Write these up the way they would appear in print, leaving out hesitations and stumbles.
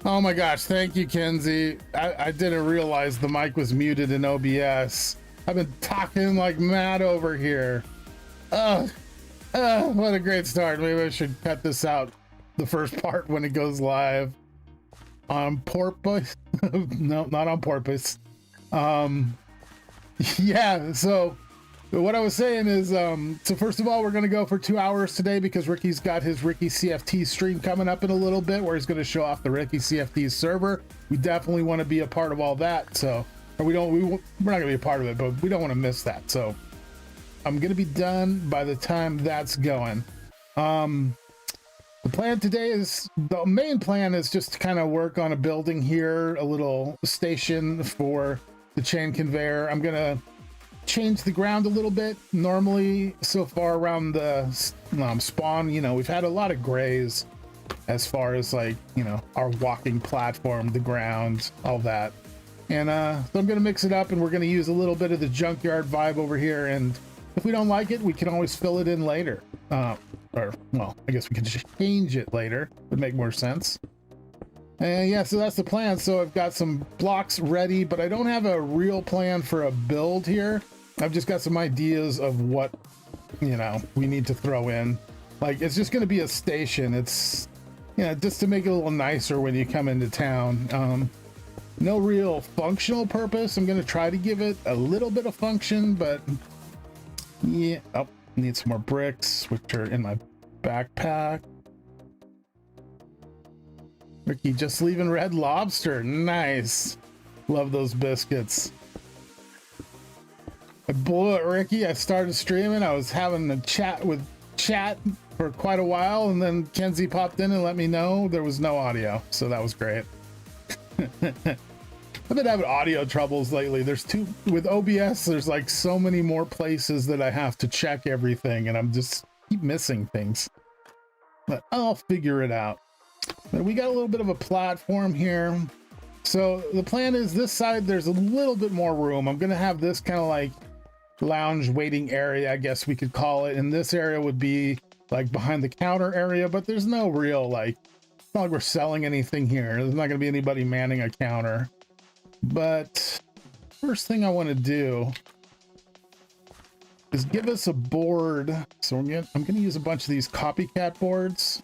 Oh my gosh, thank you, Kenzie. I didn't realize the mic was muted in OBS. I've been talking like mad over here. What a great start. Maybe I should cut this out, the first part, when it goes live. On Porpoise? No, not on Porpoise. Yeah, so what I was saying is, so first of all, we're going to go for 2 hours today because Ricky's got his RickyCFT stream coming up in a little bit where he's going to show off the RickyCFT server. We definitely want to be a part of all that. So, or we're not going to be a part of it, but we don't want to miss that. So I'm going to be done by the time that's going. The plan today is, the main plan is just to kind of work on a building here, a little station for the chain conveyor. I'm going to change the ground a little bit. Normally, so far around the spawn, you know, we've had a lot of grays as far as, like, you know, our walking platform, the ground, all that. And so I'm going to mix it up, and we're going to use a little bit of the junkyard vibe over here. And if we don't like it, we can always fill it in later. Or, well, I guess we can change it later. Would make more sense. And yeah, so that's the plan. So I've got some blocks ready, but I don't have a real plan for a build here. I've just got some ideas of what, you know, we need to throw in. Like, it's just going to be a station. It's, you know, just to make it a little nicer when you come into town. No real functional purpose. I'm going to try to give it a little bit of function, but yeah. Oh, need some more bricks, which are in my backpack. Ricky just leaving Red Lobster. Nice. Love those biscuits. I blew it, Ricky. I started streaming. I was having a chat for quite a while, and then Kenzie popped in and let me know there was no audio. So that was great. I've been having audio troubles lately. With OBS, there's like so many more places that I have to check everything, and I'm just keep missing things. But I'll figure it out. But we got a little bit of a platform here. So the plan is this side, there's a little bit more room. I'm going to have this kind of like lounge waiting area, I guess we could call it. And this area would be like behind the counter area, but there's no real, like, it's not like we're selling anything here. There's not going to be anybody manning a counter. But first thing I want to do is give us a board. So I'm going to use a bunch of these copycat boards.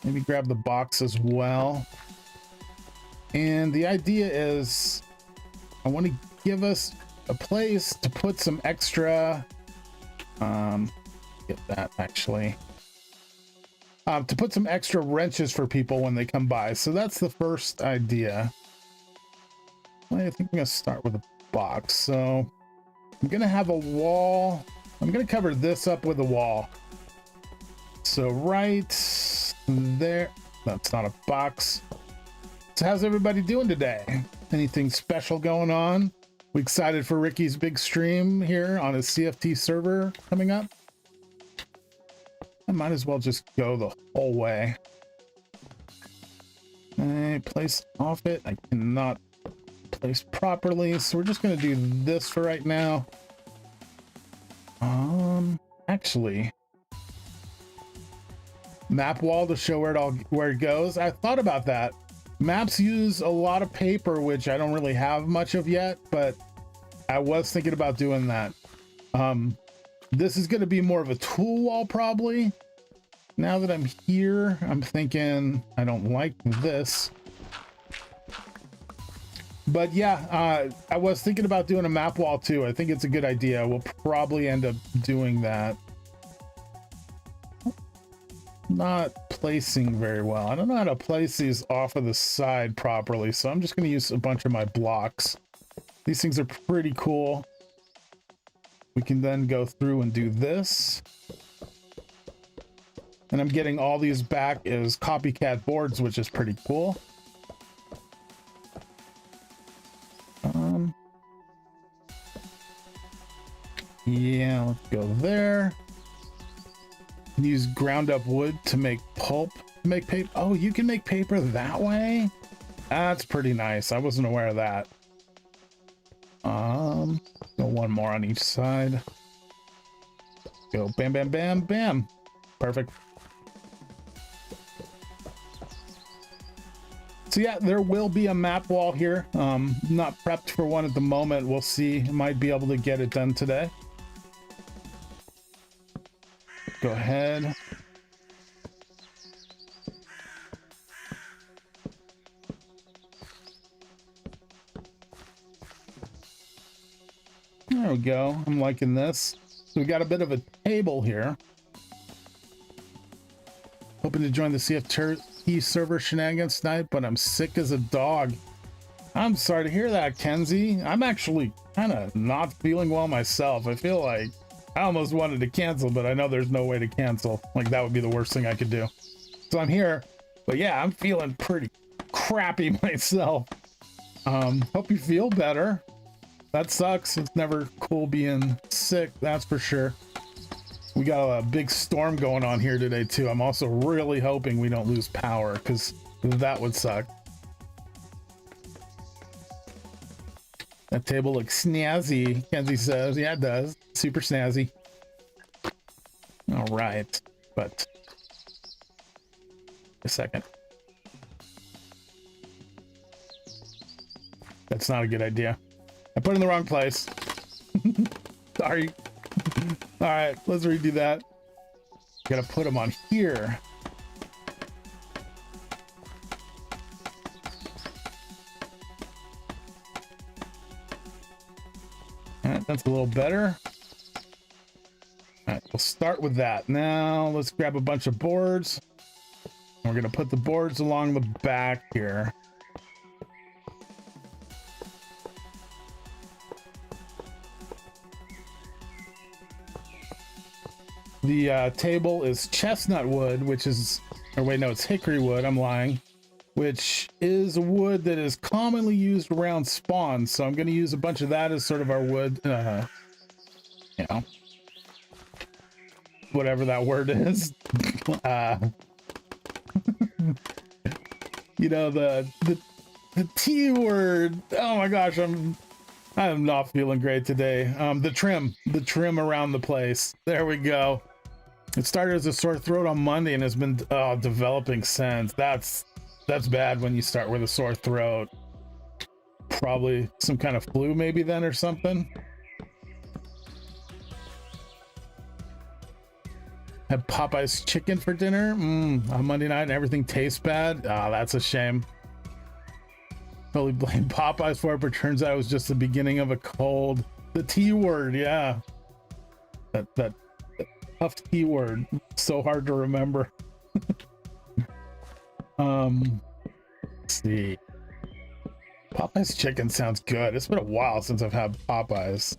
Maybe grab the box as well. And the idea is I want to give us a place to put some extra, get that actually, to put some extra wrenches for people when they come by. So that's the first idea. I think I'm going to start with a box. So I'm going to have a wall. I'm going to cover this up with a wall. So right there, that's not a box. So how's everybody doing today? Anything special going on? We excited for Ricky's big stream here on his CFT server coming up? I might as well just go the whole way. I place off it. I cannot place properly, so we're just going to do this for right now. Actually, map wall to show where it goes. I thought about that. Maps use a lot of paper, which I don't really have much of yet, but I was thinking about doing that. This is going to be more of a tool wall probably. Now that I'm here, I'm thinking I don't like this. But yeah, I was thinking about doing a map wall too. I think it's a good idea. We'll probably end up doing that. Not placing very well. I don't know how to place these off of the side properly, so I'm just going to use a bunch of my blocks. These things are pretty cool. We can then go through and do this. And I'm getting all these back as copycat boards, which is pretty cool. Yeah, let's go there. Use ground up wood to make pulp, make paper. Oh, you can make paper that way? That's pretty nice. I wasn't aware of that. Go one more on each side. Go bam, bam, bam, bam. Perfect. So yeah, there will be a map wall here. Not prepped for one at the moment. We'll see. Might be able to get it done today. Go ahead. There we go. I'm liking this. So we got a bit of a table here. Hoping to join the CFT server shenanigans tonight, but I'm sick as a dog. I'm sorry to hear that, Kenzie. I'm actually kind of not feeling well myself. I feel like I almost wanted to cancel, but I know there's no way to cancel. Like, that would be the worst thing I could do. So I'm here, but yeah, I'm feeling pretty crappy myself. Hope you feel better. That sucks. It's never cool being sick, that's for sure. We got a big storm going on here today too. I'm also really hoping we don't lose power, because that would suck. That table looks snazzy, Kenzie says. Yeah, it does. Super snazzy. All right, but a second. That's not a good idea. I put it in the wrong place. Sorry. All right, let's redo that. Gotta put them on here. All right, that's a little better. All right, we'll start with that. Now let's grab a bunch of boards. We're gonna put the boards along the back here. The table is chestnut wood, which is, or wait, no, it's hickory wood. I'm lying, which is wood that is commonly used around spawns. So I'm going to use a bunch of that as sort of our wood, you know, whatever that word is. You know, the T word. Oh my gosh, I'm not feeling great today. The trim around the place. There we go. It started as a sore throat on Monday and has been developing since. That's bad when you start with a sore throat. Probably some kind of flu maybe then or something. Had Popeye's chicken for dinner on Monday night and everything tastes bad. That's a shame. Totally blame Popeyes for it, but turns out it was just the beginning of a cold. The T word, yeah. That tough T word. So hard to remember. Let's see. Popeye's chicken sounds good. It's been a while since I've had Popeye's.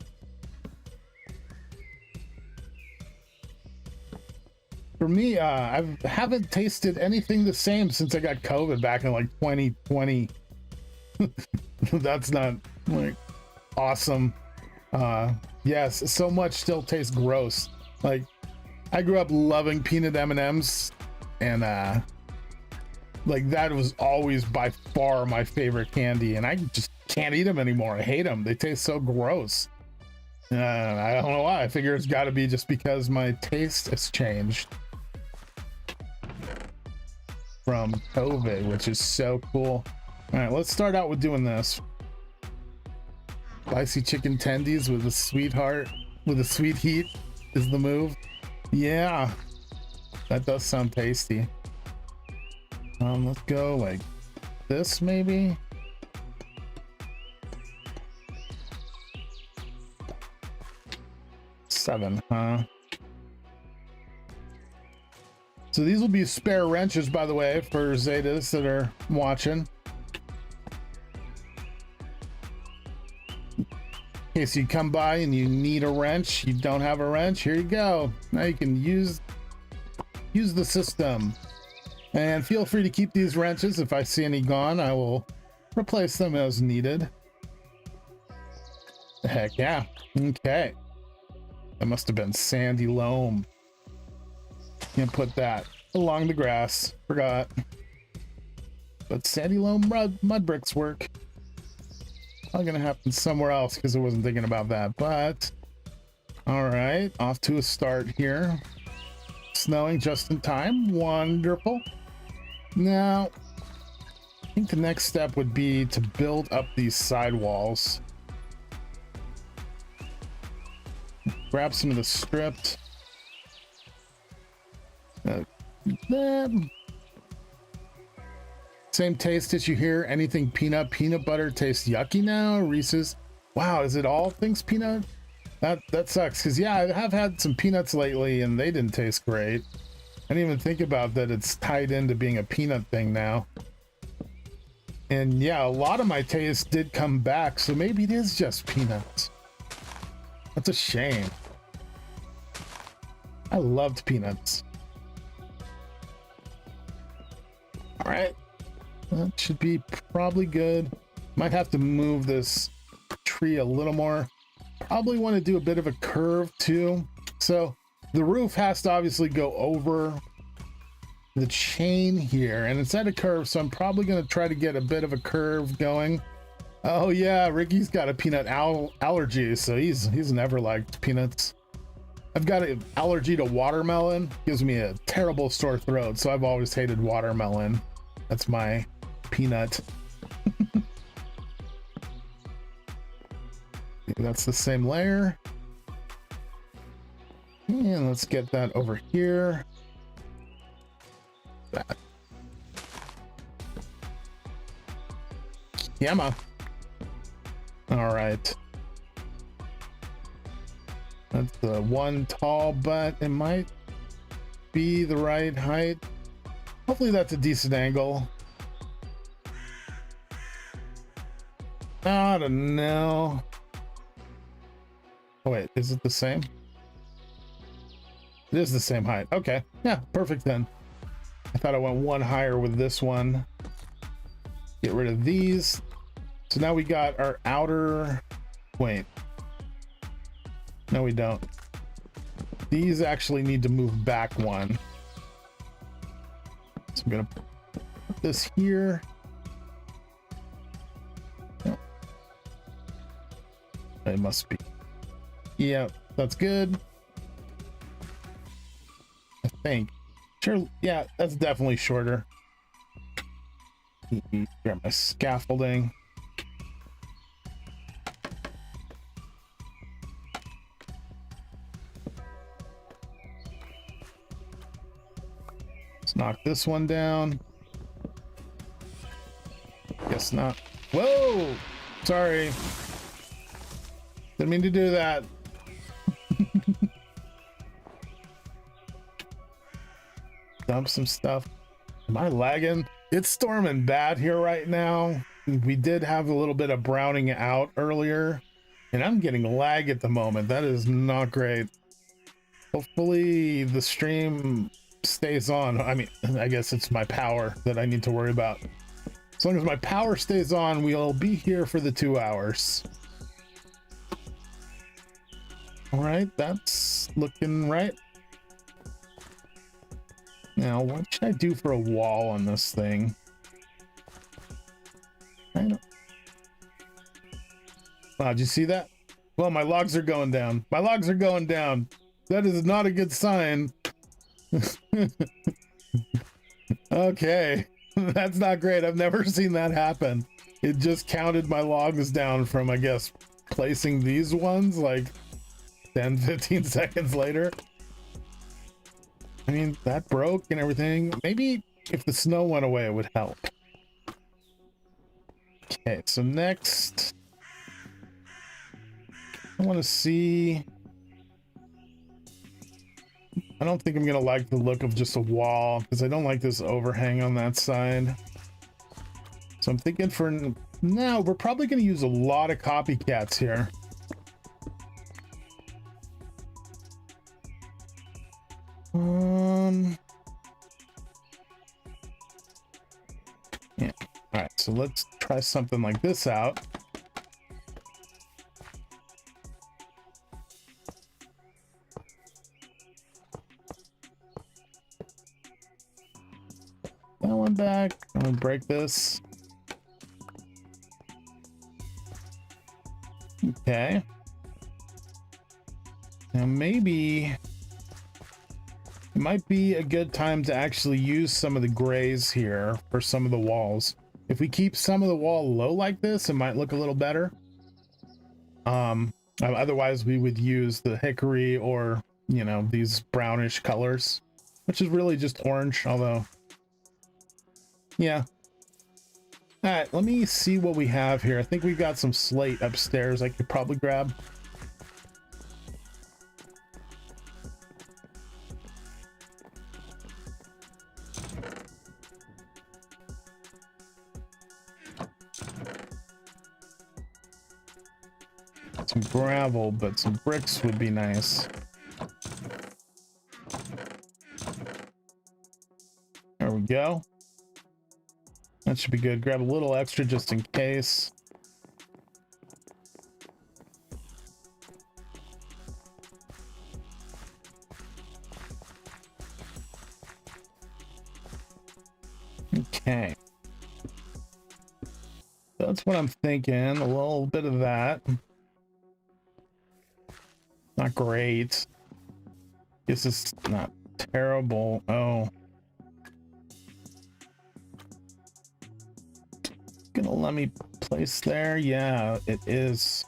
For me, I haven't tasted anything the same since I got COVID back in like 2020. That's not like awesome. Yes, so much still tastes gross. Like, I grew up loving peanut M&Ms, and like that was always by far my favorite candy, and I just can't eat them anymore. I hate them. They taste so gross. I don't know why. I figure it's got to be just because my taste has changed from COVID, which is so cool. All right, let's start out with doing this. Spicy chicken tendies with a sweetheart, with a sweet heat is the move. Yeah, that does sound tasty. Let's go like this maybe. Seven, huh? So these will be spare wrenches, by the way, for Zetas that are watching. In case you come by and you need a wrench, you don't have a wrench, here you go. Now you can use the system. And feel free to keep these wrenches. If I see any gone, I will replace them as needed. Heck yeah. Okay. That must have been sandy loam. Can't put that along the grass. Forgot. But sandy loam mud bricks work. Probably gonna happen somewhere else because I wasn't thinking about that. But all right, off to a start here. Snowing just in time. Wonderful. Now think the next step would be to build up these side walls. Grab some of the stripped. Same taste issue here. Anything peanut butter tastes yucky now. Reese's. Wow, is it all things peanut? That sucks, because yeah, I have had some peanuts lately and they didn't taste great. I didn't even think about that it's tied into being a peanut thing now. And yeah, a lot of my taste did come back, so maybe it is just peanuts. That's a shame. I loved peanuts. All right, that should be probably good. Might have to move this tree a little more. Probably want to do a bit of a curve too. So the roof has to obviously go over the chain here, and it's at a curve, so I'm probably going to try to get a bit of a curve going. Oh yeah, Ricky's got a peanut allergy, so he's never liked peanuts. I've got an allergy to watermelon. Gives me a terrible sore throat, so I've always hated watermelon. That's my peanut. That's the same layer. And let's get that over here. That. Yama. All right. That's the one tall, but it might be the right height. Hopefully that's a decent angle. I don't know. Oh wait, is it the same? It is the same height. Okay, yeah, perfect then. I thought I went one higher with this one. Get rid of these. So now we got our outer, wait. No, we don't. These actually need to move back one. So I'm gonna put this here. Oh. It must be. Yeah, that's good. I think. Sure, yeah, that's definitely shorter. Grab my scaffolding. Let's knock this one down. Guess not. Whoa! Sorry. Didn't mean to do that. Dump some stuff. Am I lagging? It's storming bad here right now. We did have a little bit of browning out earlier, and I'm getting lag at the moment. That is not great. Hopefully the stream stays on. I mean, I guess it's my power that I need to worry about. As long as my power stays on, we'll be here for the 2 hours. All right, that's looking right. Now, what should I do for a wall on this thing? Wow, did you see that? Well, my logs are going down. My logs are going down. That is not a good sign. Okay, that's not great. I've never seen that happen. It just counted my logs down from, I guess, placing these ones like 10, 15 seconds later. I mean, that broke and everything. Maybe if the snow went away, it would help. Okay, so next, I want to see. I don't think I'm going to like the look of just a wall because I don't like this overhang on that side. So I'm thinking for now, we're probably going to use a lot of copycats here. Yeah. All right, so let's try something like this out. That one back. I'm gonna break this. Okay. Now maybe it might be a good time to actually use some of the grays here for some of the walls. If we keep some of the wall low like this, it might look a little better. Otherwise we would use the hickory or, you know, these brownish colors, which is really just orange, although, yeah. All right, let me see what we have here. I think we've got some slate upstairs I could probably grab. Some gravel, but some bricks would be nice. There we go. That should be good. Grab a little extra just in case. Okay. That's what I'm thinking. A little bit of that. Not great. This is not terrible. Oh. Gonna let me place there. Yeah, it is.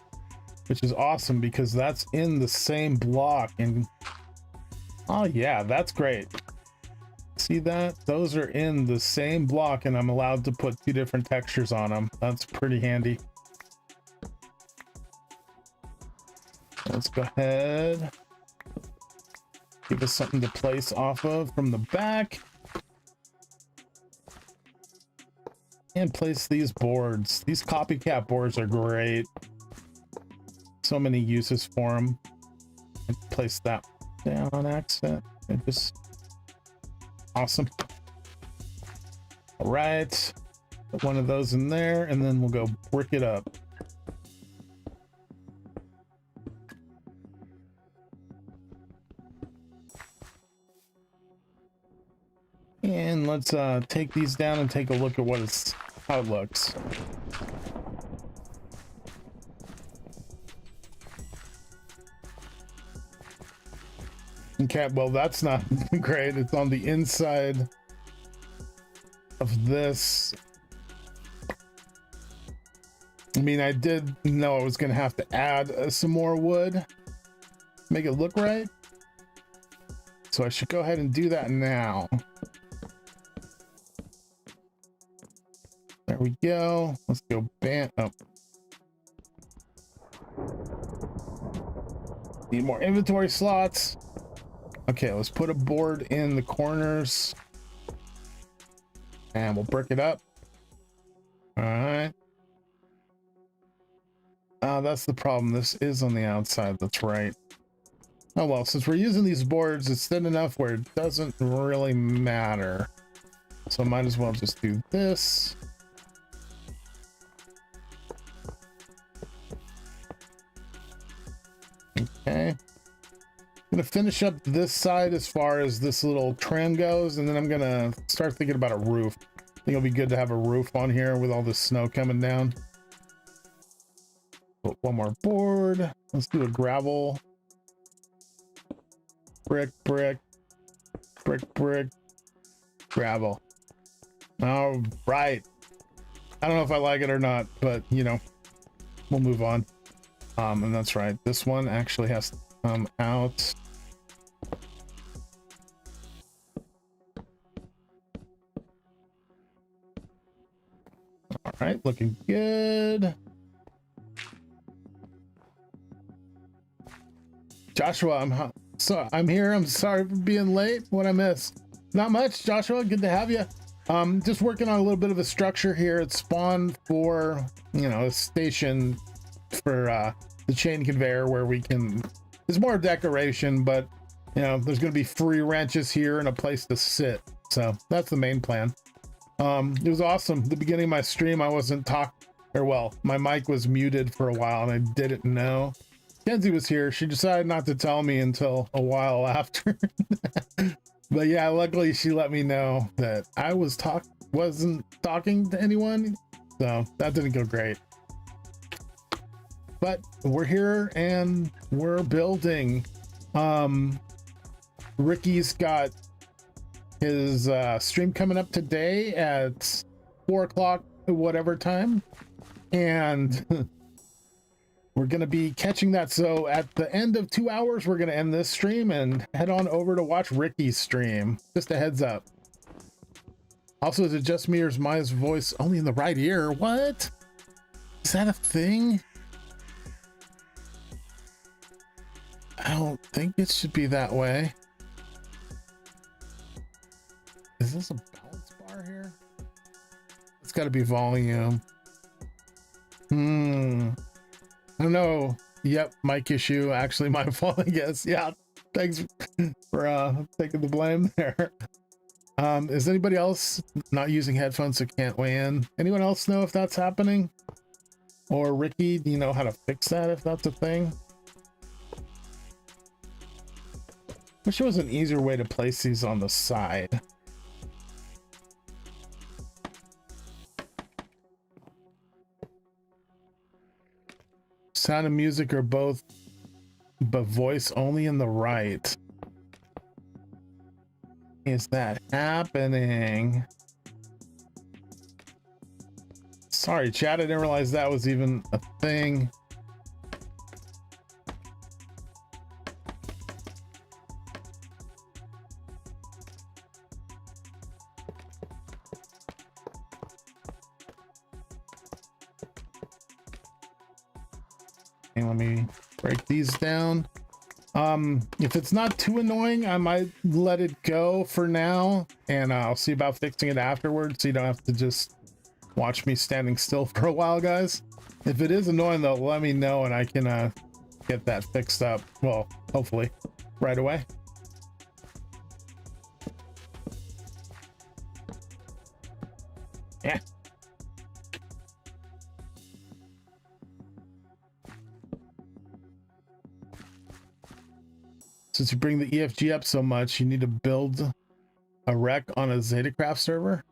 Which is awesome because that's in the same block. And oh yeah, that's great. See that? Those are in the same block and I'm allowed to put two different textures on them. That's pretty handy. Let's go ahead. Give us something to place off of from the back. And place these boards. These copycat boards are great. So many uses for them. And place that down on accident. And just awesome. All right. Put one of those in there and then we'll go brick it up. And let's take these down and take a look at how it looks. Okay, well that's not great. It's on the inside of this. I mean, I did know I was gonna have to add some more wood, make it look right. So I should go ahead and do that now. There we go. Let's go bam. Oh. Need more inventory slots. Okay, let's put a board in the corners. And we'll brick it up. All right. That's the problem. This is on the outside. That's right. Oh well, since we're using these boards, it's thin enough where it doesn't really matter. So I might as well just do this. Okay. I'm gonna finish up this side as far as this little trim goes, and then I'm gonna start thinking about a roof. I think it'll be good to have a roof on here with all this snow coming down. Put one more board. Let's do a gravel. Brick, brick, brick, brick, gravel. All right. I don't know if I like it or not, but you know, we'll move on. And that's right. This one actually has to come out. All right, looking good. Joshua, I'm here. I'm sorry for being late. What I missed? Not much, Joshua. Good to have you. Just working on a little bit of a structure here. It's spawned for, you know, a station for the chain conveyor where we can. It's more decoration, but you know, there's going to be free wrenches here and a place to sit. So that's the main plan. It was awesome. At the beginning of my stream, I wasn't my mic was muted for a while and I didn't know. Kenzie was here. She decided not to tell me until a while after. But yeah, luckily she let me know that I wasn't talking to anyone. So that didn't go great. But we're here and we're building. Ricky's got his stream coming up today at 4 o'clock whatever time. And we're going to be catching that. So at the end of 2 hours, we're going to end this stream and head on over to watch Ricky's stream. Just a heads up. Also, is it just me or is my voice only in the right ear? What? Is that a thing? I don't think it should be that way. Is this a balance bar here? It's got to be volume. I don't know. Yep, mic issue. Actually, my fault, I guess. Yeah, thanks for taking the blame there. Is anybody else not using headphones so can't weigh in? Anyone else know if that's happening? Or Ricky, do you know how to fix that if that's a thing? Wish there was an easier way to place these on the side. Sound and music are both, but voice only in the right. Is that happening? Sorry, chat, I didn't realize that was even a thing. Okay, let me break these down. If it's not too annoying, I might let it go for now, and I'll see about fixing it afterwards, so you don't have to just watch me standing still for a while, guys. If it is annoying though, let me know and I can get that fixed up, well, hopefully right away. Yeah. Since you bring the EFG up so much, you need to build a rec on a ZetaCraft server.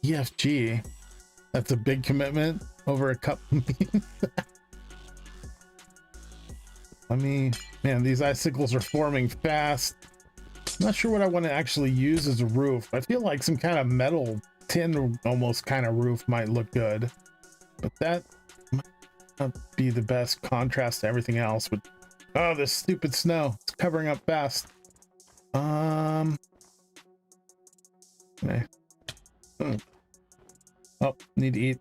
EFG, that's a big commitment over a cup. Man, these icicles are forming fast. I'm not sure what I want to actually use as a roof. I feel like some kind of metal tin almost kind of roof might look good, but that might not be the best contrast to everything else. But oh, this stupid snow, it's covering up fast. Okay. Oh, need to eat.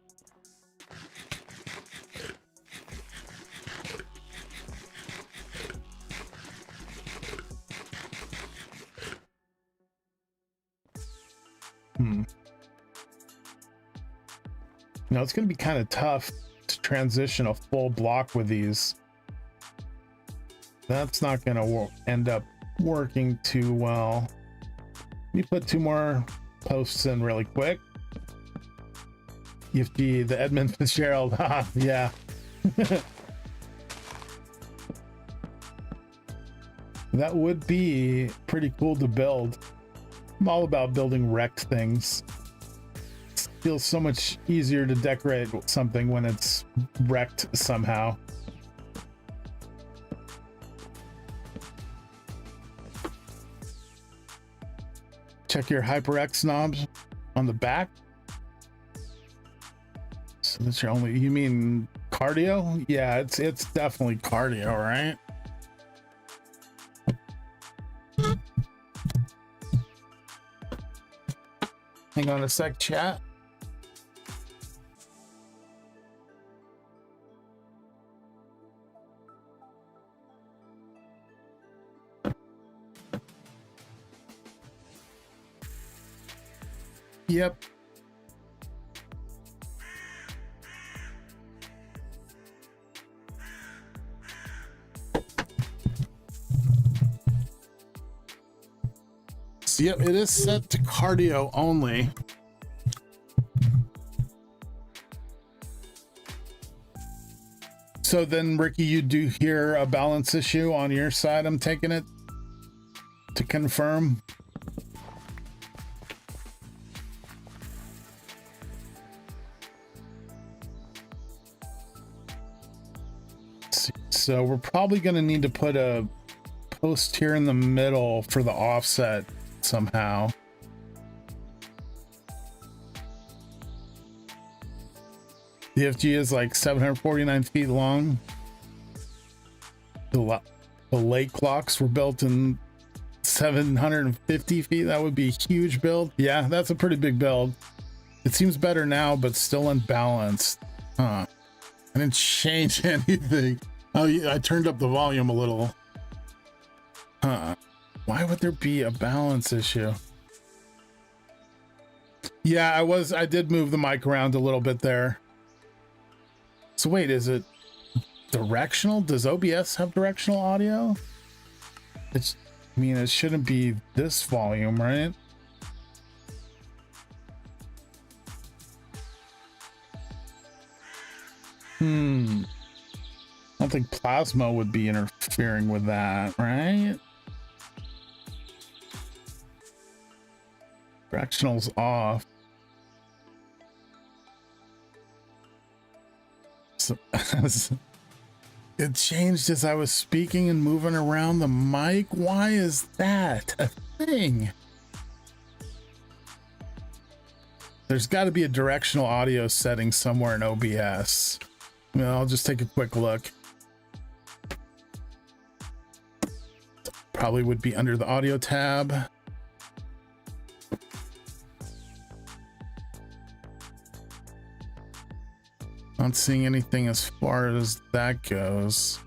Now it's going to be kind of tough to transition a full block with these. That's not going to end up working too well. Let me put 2 more posts in really quick. EFG, the Edmund Fitzgerald. Yeah. That would be pretty cool to build. I'm all about building wrecked things. It feels so much easier to decorate something when it's wrecked somehow. Check your HyperX knobs on the back. So that's your only, you mean cardio? Yeah, it's definitely cardio, right? Hang on a sec, chat. Yep. Yep, it is set to cardio only. So then, Ricky, you do hear a balance issue on your side, I'm taking it, to confirm. So we're probably going to need to put a post here in the middle for the offset somehow. DFG is like 749 feet long. The lake clocks were built in 750 feet. That would be a huge build. Yeah, that's a pretty big build. It seems better now, but still unbalanced. Huh. I didn't change anything. Oh, yeah, I turned up the volume a little. Huh. Why would there be a balance issue? Yeah, I did move the mic around a little bit there. So wait, is it directional? Does OBS have directional audio? I mean, it shouldn't be this volume, right? I don't think plasma would be interfering with that, right? Directional's off. So it changed as I was speaking and moving around the mic. Why is that a thing? There's got to be a directional audio setting somewhere in OBS. Well, I'll just take a quick look. Probably would be under the audio tab. Not seeing anything as far as that goes.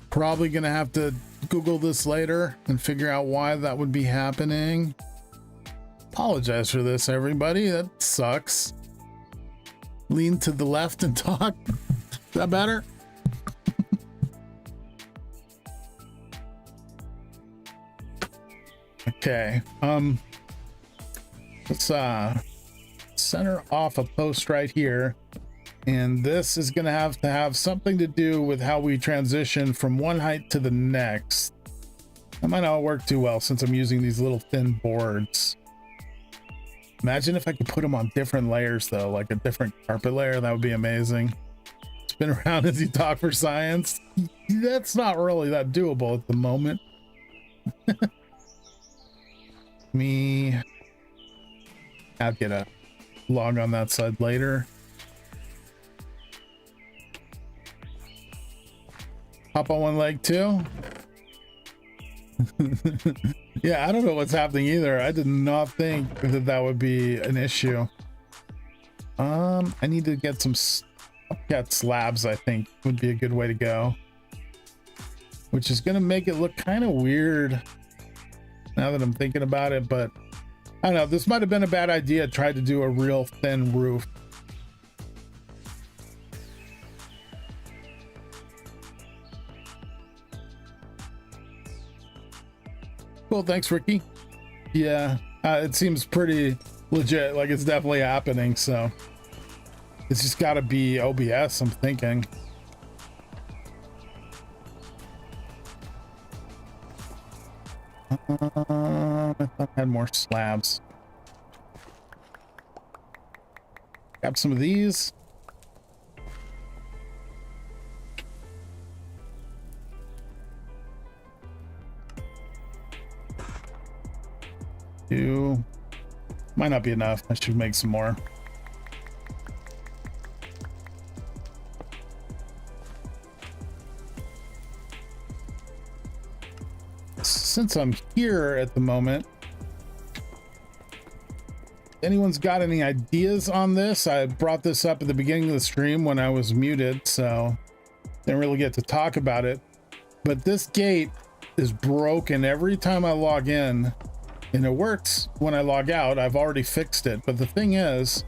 Probably gonna have to Google this later and figure out why that would be happening. Apologize for this, everybody. That sucks. Lean to the left and talk. Is that better? Okay. Let's center off a post right here, and this is going to have something to do with how we transition from one height to the next. That might not work too well since I'm using these little thin boards. Imagine if I could put them on different layers though, like a different carpet layer. That would be amazing. Spin around as you talk for science. That's not really that doable at the moment. I'll get a log on that side later. Hop on one leg too. Yeah, I don't know what's happening either. I did not think that would be an issue. I need to get some upcat slabs. I think would be a good way to go, which is going to make it look kind of weird now that I'm thinking about it. But I don't know, this might have been a bad idea. Tried to do a real thin roof. Cool, thanks, Ricky. Yeah, it seems pretty legit, like it's definitely happening, so it's just got to be OBS, I'm thinking. I thought I had more slabs. Grab some of these. Might not be enough. I should make some more. Since I'm here at the moment, anyone's got any ideas on this? I brought this up at the beginning of the stream when I was muted, so didn't really get to talk about it. But this gate is broken every time I log in. And it works when I log out. I've already fixed it. But the thing is,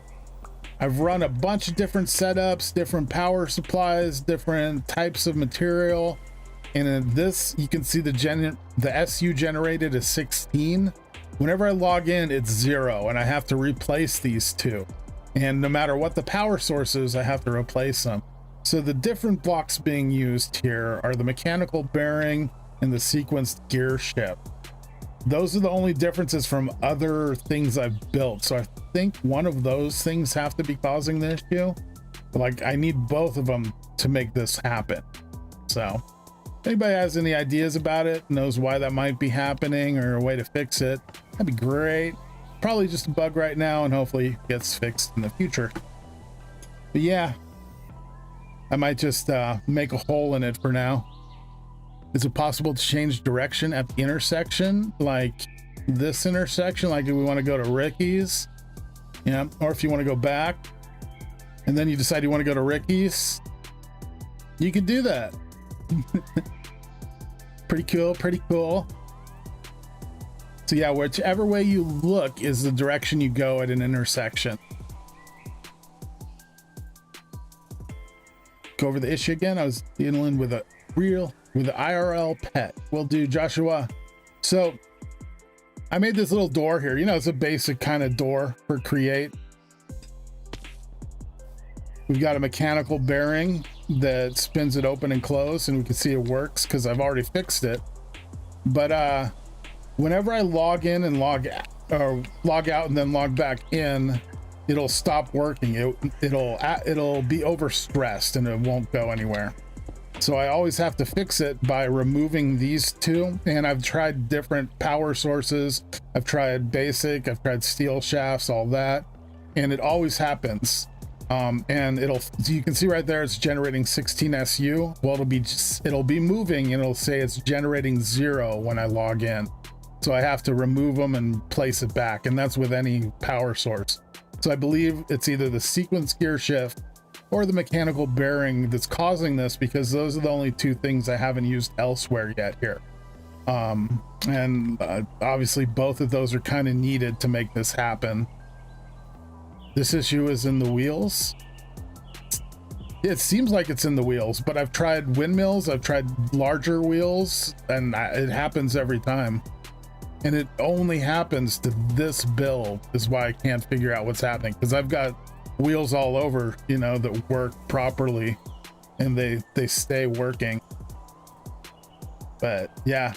I've run a bunch of different setups, different power supplies, different types of material. And in this, you can see the SU generated is 16. Whenever I log in, it's 0. And I have to replace these two. And no matter what the power source is, I have to replace them. So the different blocks being used here are the mechanical bearing and the sequenced gear ship. Those are the only differences from other things I've built. So I think one of those things have to be causing the issue. Like, I need both of them to make this happen. So if anybody has any ideas about it, knows why that might be happening or a way to fix it, that'd be great. Probably just a bug right now and hopefully gets fixed in the future. But yeah, I might just make a hole in it for now. Is it possible to change direction at the intersection? Like this intersection? Like, do we want to go to Ricky's? Yeah, or if you want to go back and then you decide you want to go to Ricky's, you could do that. Pretty cool, pretty cool. So yeah, whichever way you look is the direction you go at an intersection. Go over the issue again. I was dealing with the IRL pet. Will do, Joshua. So I made this little door here. You know, it's a basic kind of door for Create. We've got a mechanical bearing that spins it open and close, and we can see it works because I've already fixed it. But whenever I log in and log out and then log back in, it'll stop working. It'll be overstressed and it won't go anywhere. So I always have to fix it by removing these two. And I've tried different power sources. I've tried basic, I've tried steel shafts, all that, and it always happens. And you can see right there, it's generating 16 SU. Well, it'll be moving and it'll say it's generating 0 when I log in. So I have to remove them and place it back. And that's with any power source. So I believe it's either the sequence gear shift or the mechanical bearing that's causing this, because those are the only two things I haven't used elsewhere yet here. Obviously both of those are kind of needed to make this happen. This issue is in the wheels. It seems like it's in the wheels, but I've tried windmills, I've tried larger wheels, and it happens every time. And it only happens to this build is why I can't figure out what's happening, because I've got wheels all over, you know, that work properly and they stay working. But yeah,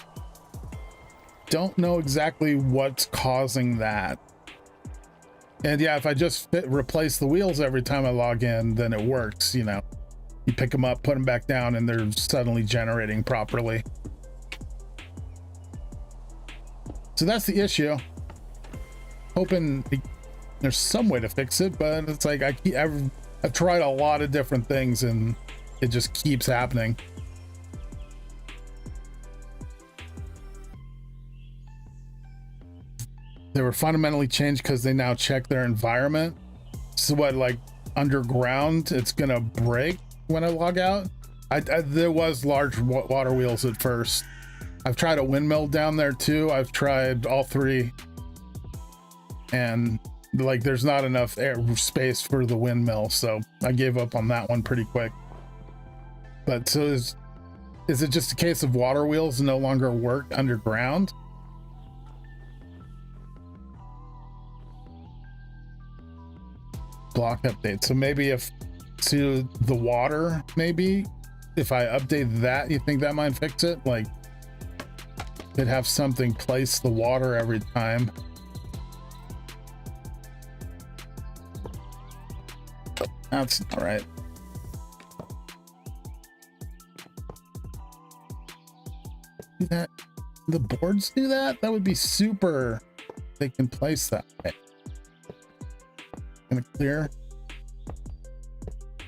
don't know exactly what's causing that. And yeah, if I just replace the wheels every time I log in, then it works. You know, you pick them up, put them back down, and they're suddenly generating properly. So that's the issue. Hoping there's some way to fix it, but it's like I've tried a lot of different things and it just keeps happening. They were fundamentally changed because they now check their environment. So what, like underground, it's gonna break when I log out? There was large water wheels at first. I've tried a windmill down there too. I've tried all three, and like there's not enough space for the windmill, so I gave up on that one pretty quick. But so is it just a case of water wheels no longer work underground? Block update. So maybe if to the water, maybe if I update that, you think that might fix it? Like it'd have something place the water every time. That's all right. Do that? The boards do that? That would be super. They can place that. Okay. Gonna clear.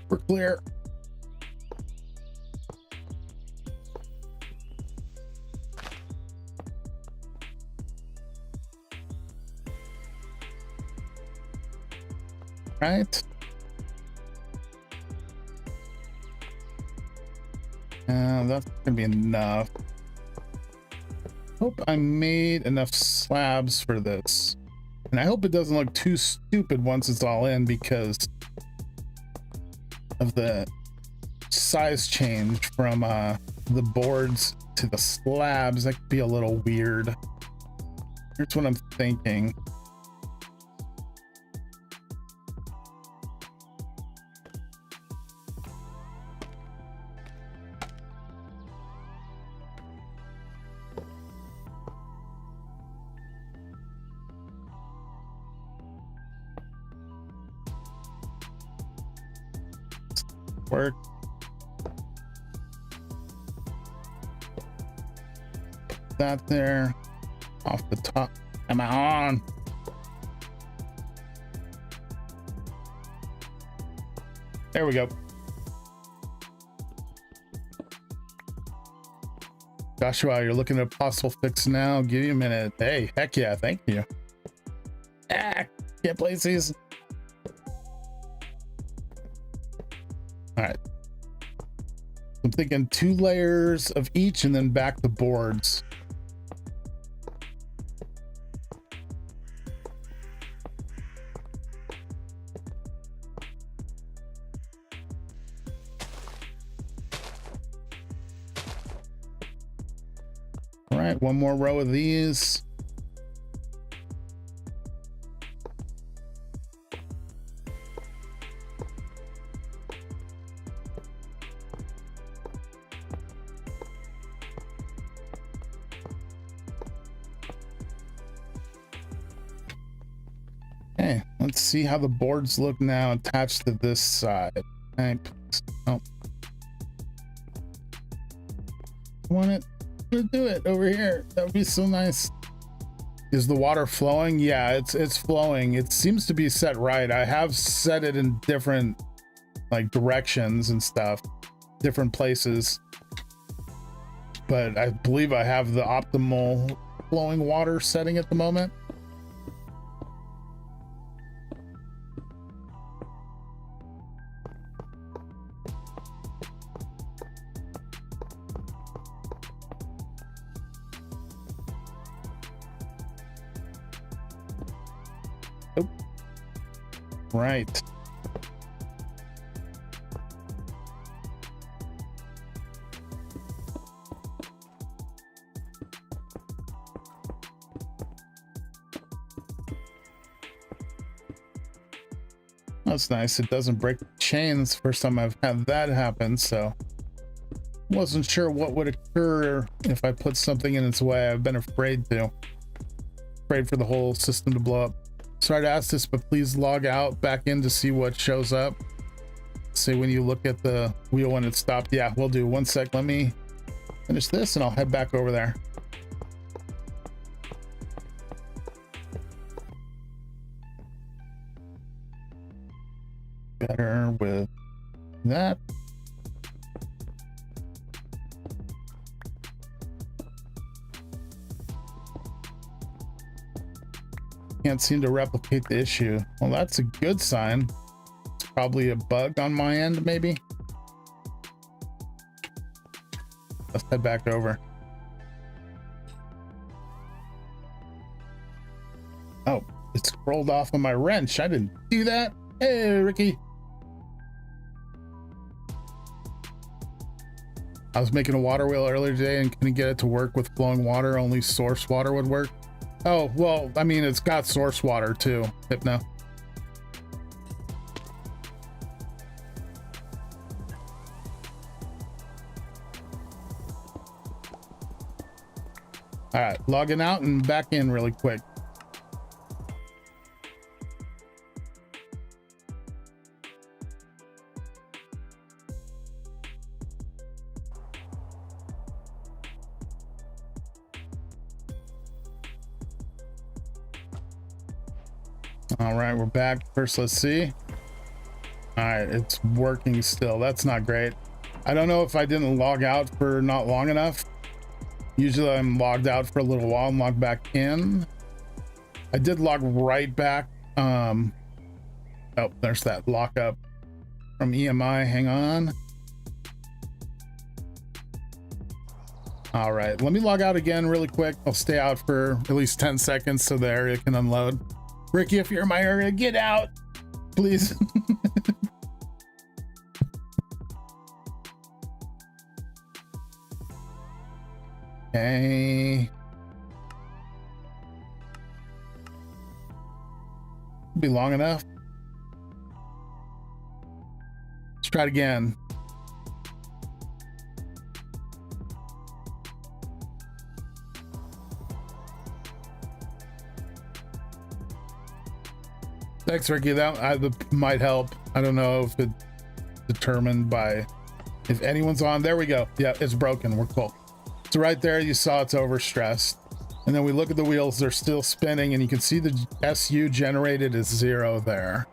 We're clear. Right. That's gonna be enough. Hope I made enough slabs for this. And I hope it doesn't look too stupid once it's all in, because of the size change from the boards to the slabs. That could be a little weird. Here's what I'm thinking. Work. That there off the top. Come on. There we go. Joshua, you're looking at a possible fix now. Give you a minute. Hey, heck yeah, thank you. Ah, can't place these. All right. I'm thinking 2 layers of each and then back the boards. All right, 1 more row of these. Okay, let's see how the boards look now attached to this side. Okay, oh. Want it? I'm gonna do it over here. That would be so nice. Is the water flowing? Yeah, it's flowing. It seems to be set right. I have set it in different like directions and stuff, different places, but I believe I have the optimal flowing water setting at the moment. Right. That's nice. It doesn't break the chains. First time I've had that happen, so wasn't sure what would occur if I put something in its way. I've been afraid for the whole system to blow up. Sorry to ask this, but please log out back in to see what shows up. Say when you look at the wheel when it stopped. Yeah, we'll do. 1 sec. Let me finish this and I'll head back over there. Better with that. Can't seem to replicate the issue. Well, that's a good sign. It's probably a bug on my end, maybe. Let's head back over. Oh, it's rolled off of my wrench. I didn't do that. Hey, Ricky. I was making a water wheel earlier today and couldn't get it to work with flowing water. Only source water would work. Oh, well, I mean, it's got source water too, Hypno. All right, logging out and back in really quick. All right, we're back. First, let's see. All right, it's working still. That's not great. I don't know if I didn't log out for not long enough. Usually I'm logged out for a little while and log back in. I did log right back. Oh, there's that lockup from EMI. Hang on. All right, let me log out again really quick. I'll stay out for at least 10 seconds so the area can unload. Ricky, if you're in my area, get out, please. Okay. Be long enough. Let's try it again. Thanks, Ricky. That might help. I don't know if it's determined by if anyone's on. There we go. Yeah, it's broken. We're cool. So right there, you saw it's overstressed. And then we look at the wheels. They're still spinning, and you can see the SU generated is 0 there.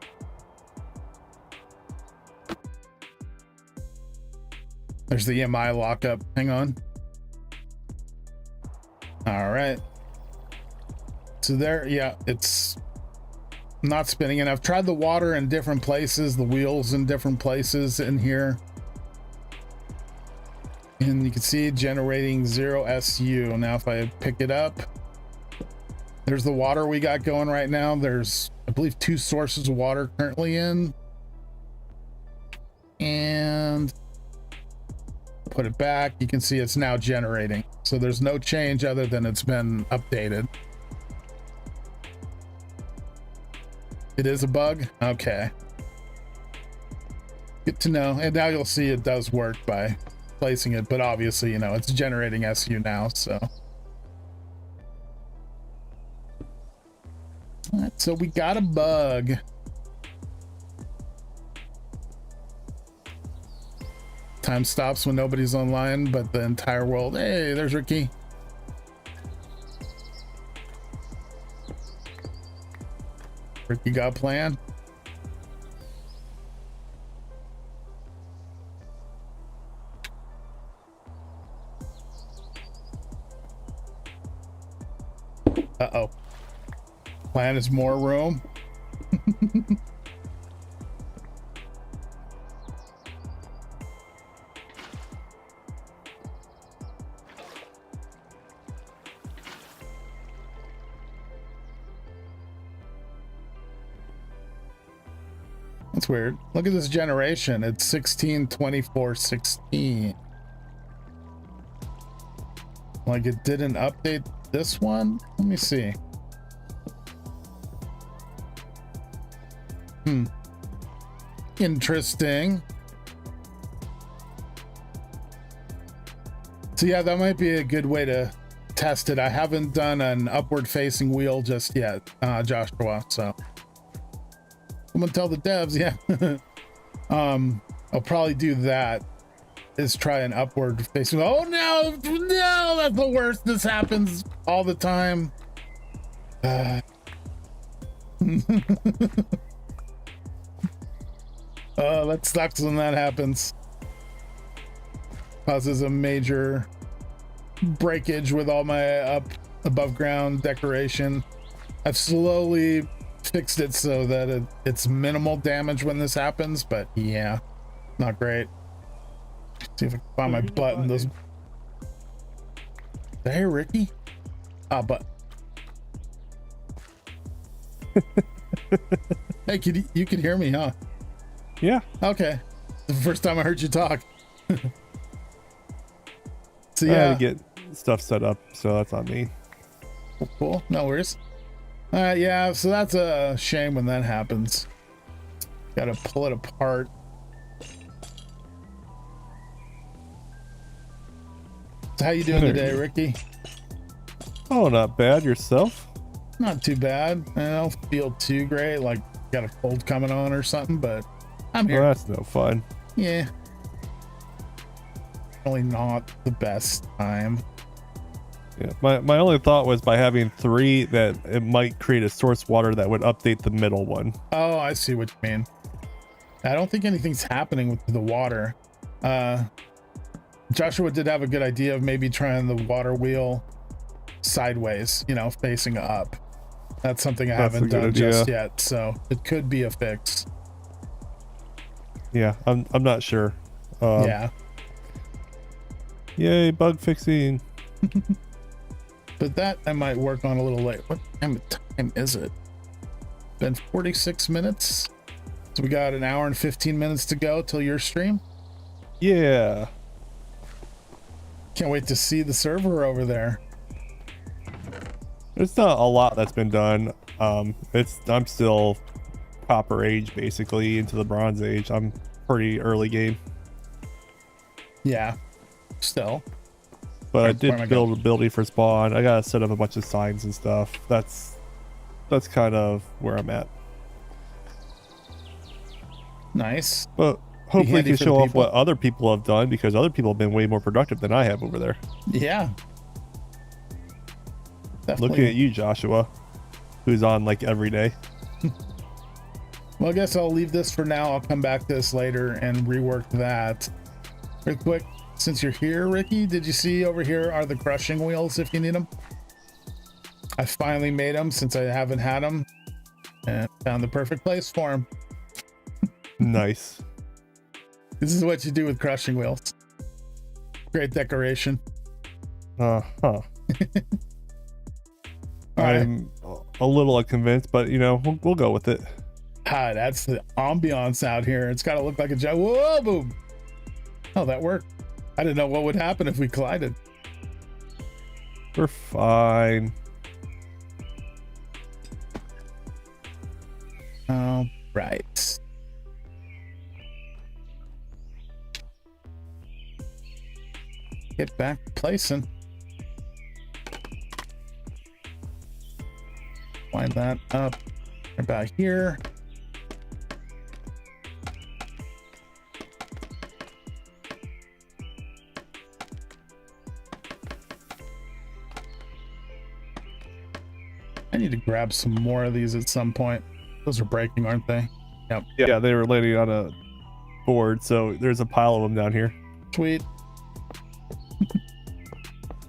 There's the EMI lockup. Hang on. All right. So there, yeah, it's not spinning. And I've tried the water in different places, the wheels in different places in here. And you can see it generating 0 SU. Now, if I pick it up, there's the water we got going right now. There's, I believe, 2 sources of water currently in. And put it back. You can see it's now generating. So there's no change other than it's been updated. It is a bug? Okay. Good to know. And now you'll see it does work by placing it, but obviously, you know, it's generating SU now, so. All right, so we got a bug. Time stops when nobody's online, but the entire world. Hey, there's Ricky. Ricky got a plan. Uh-oh. Plan is more room. That's weird. Look at this generation. It's 16, 24, 16. Like it didn't update this one. Let me see. Interesting. So yeah, that might be a good way to test it. I haven't done an upward facing wheel just yet, Joshua, so I'm gonna tell the devs. Yeah. I'll probably do that, is try an upward facing. Oh no, that's the worst. This happens all the time. That sucks when that happens. Causes a major breakage with all my above ground decoration. I've slowly fixed it so that it's minimal damage when this happens, but yeah, not great. See if I can find my butt in those. Hey, Ricky. But hey, you can hear me, huh? Yeah. Okay. The first time I heard you talk. So I yeah, had to get stuff set up, so that's on me. Cool. No worries. Yeah, so that's a shame when that happens. Gotta pull it apart. So how you doing today, Ricky? Oh, not bad. Yourself? Not too bad. I don't feel too great, like got a cold coming on or something, but I'm here. Well, that's no fun. Yeah. Really not the best time. Yeah. My only thought was by having 3 that it might create a source water that would update the middle one. Oh, I see what you mean. I don't think anything's happening with the water. Joshua did have a good idea of maybe trying the water wheel sideways, you know, facing up. That's something I haven't done just yet, so it could be a fix. Yeah, I'm not sure. Yeah. Yay, bug fixing. But that I might work on a little late. What time is it? Been 46 minutes. So we got an hour and 15 minutes to go till your stream. Yeah. Can't wait to see the server over there. There's not a lot that's been done. I'm still copper age, basically into the bronze age. I'm pretty early game. Yeah, still. But I did build a building for spawn. I gotta set up a bunch of signs and stuff. That's kind of where I'm at. Nice. But hopefully can show off what other people have done, because other people have been way more productive than I have over there. Yeah. Definitely. Looking at you, Joshua, who's on like every day. Well, I guess I'll leave this for now. I'll come back to this later and rework that. Real quick, since you're here, Ricky, did you see over here are the crushing wheels if you need them? I finally made them since I haven't had them and found the perfect place for them. Nice. This is what you do with crushing wheels. Great decoration. Uh-huh. Right. I'm a little unconvinced, but you know, we'll go with it. Ah, that's the ambiance out here. It's got to look like a giant. Whoa, boom. Oh, that worked. I didn't know what would happen if we collided. We're fine. All right. Get back to placing. Wind that up about here. I need to grab some more of these at some point. Those are breaking, aren't they? Yep. Yeah, they were landing on a board, so there's a pile of them down here. Sweet.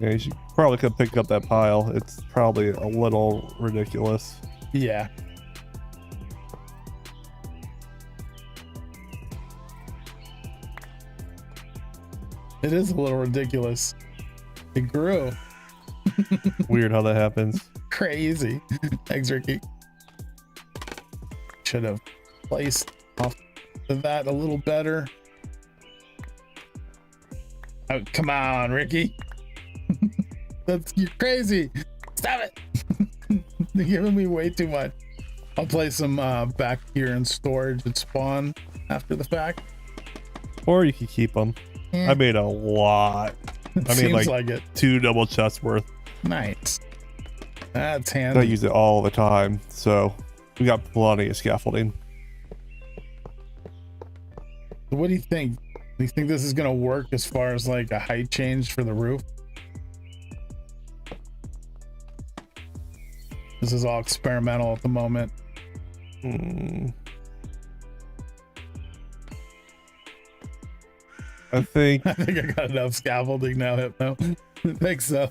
Yeah, you should probably could pick up that pile. It's probably a little ridiculous. Yeah. It is a little ridiculous. It grew. Weird how that happens. Crazy. Thanks, Ricky. Should have placed off of that a little better. Oh, come on, Ricky. You're crazy. Stop it. They're giving me way too much. I'll place them back here in storage and spawn after the fact. Or you could keep them. I made a lot. I made like it. 2 double chests worth. Nice. That's I handy. use it all the time, so we got plenty of scaffolding. What do you think? Do you think this is gonna work as far as like a height change for the roof? This is all experimental at the moment. I think I think I got enough scaffolding now, Hypno. I think so.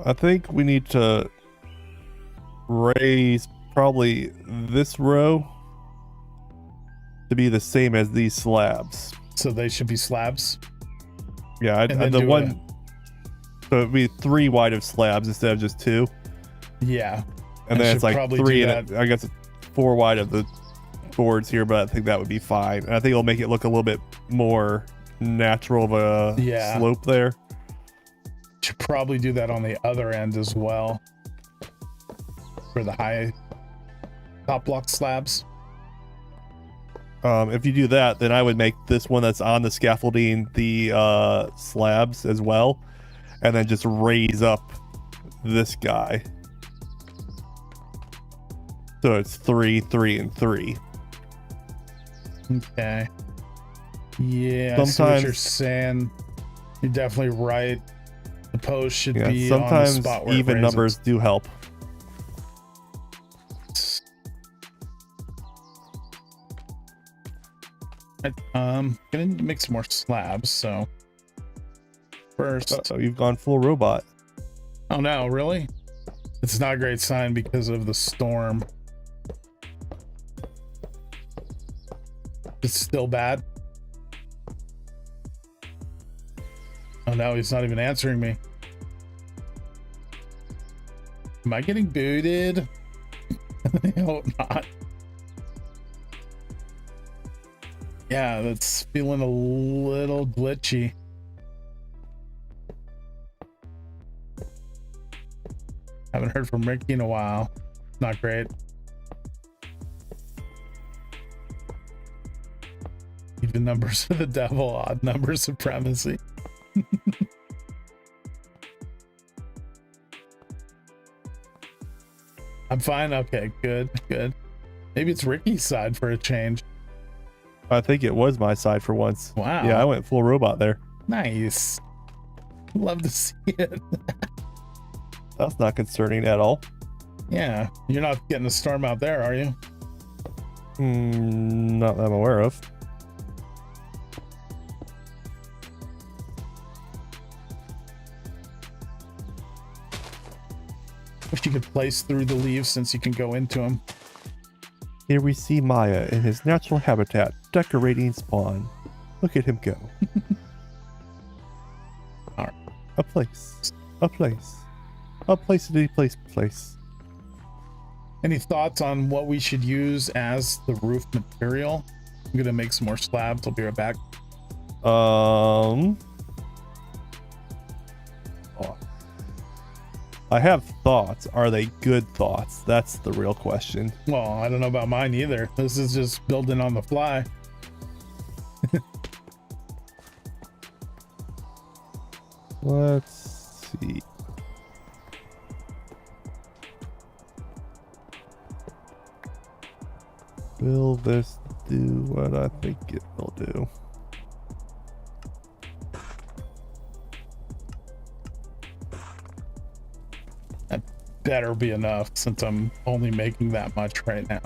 I think we need to raise probably this row to be the same as these slabs. So they should be slabs. Yeah, And the then one. So it'd be 3 wide of slabs instead of just 2. Yeah. And I then should it's like probably 3 do and that. I guess 4 wide of the boards here, but I think that would be fine. And I think it'll make it look a little bit more natural of a slope there. Should probably do that on the other end as well. For the high top block slabs. If you do that, then I would make this one that's on the scaffolding the slabs as well, and then just raise up this guy. So it's 3, 3, and 3. Okay. Yeah, I see what you're saying. You're definitely right. The post should be on the sometimes spot where even numbers do help. I'm gonna make some more slabs. So first, You've gone full robot. oh no, really? It's not a great sign because of the storm. It's still bad. Oh no, he's not even answering me. Am I getting booted? I hope not. Yeah, that's feeling a little glitchy. Haven't heard from Ricky in a while. Not great. Even numbers of the devil, odd number supremacy. I'm fine. Okay, good, good. Maybe it's Ricky's side for a change. I think it was my side for once. Wow. Yeah, I went full robot there. Nice. Love to see it. That's not concerning at all. Yeah, you're not getting a storm out there, are you? Not that I'm aware of. Wish you could place through the leaves since you can go into them. Here we see Maya in his natural habitat, decorating spawn. Look at him go. All right. A place. A place. A placeity place. Any thoughts on what we should use as the roof material? I'm gonna make some more slabs. I'll be right back. Oh. I have thoughts. Are they good thoughts? That's the real question. Well, I don't know about mine either. This is just building on the fly. Let's see. Will this do what I think it will do? That better be enough since I'm only making that much right now.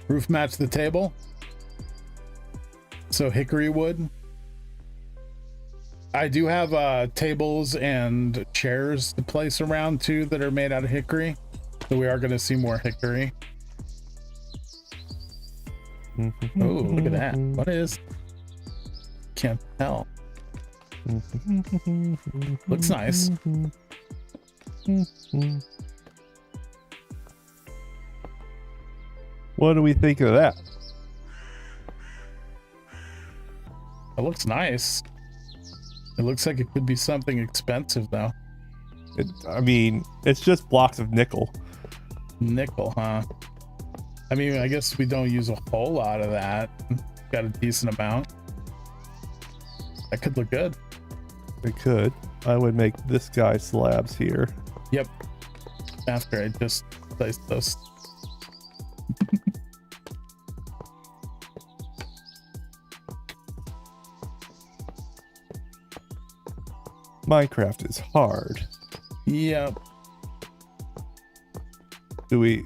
Roof match the table. So hickory wood. I do have tables and chairs to place around too that are made out of hickory. So we are going to see more hickory. Oh, look at that. What is? Can't tell. Looks nice. What do we think of that? It looks nice. It looks like it could be something expensive though. I mean, it's just blocks of nickel. Nickel, huh? I mean, I guess we don't use a whole lot of that. Got a decent amount. That could look good. It could. I would make this guy slabs here. Yep. After I just placed those. Minecraft is hard. Yep. Do we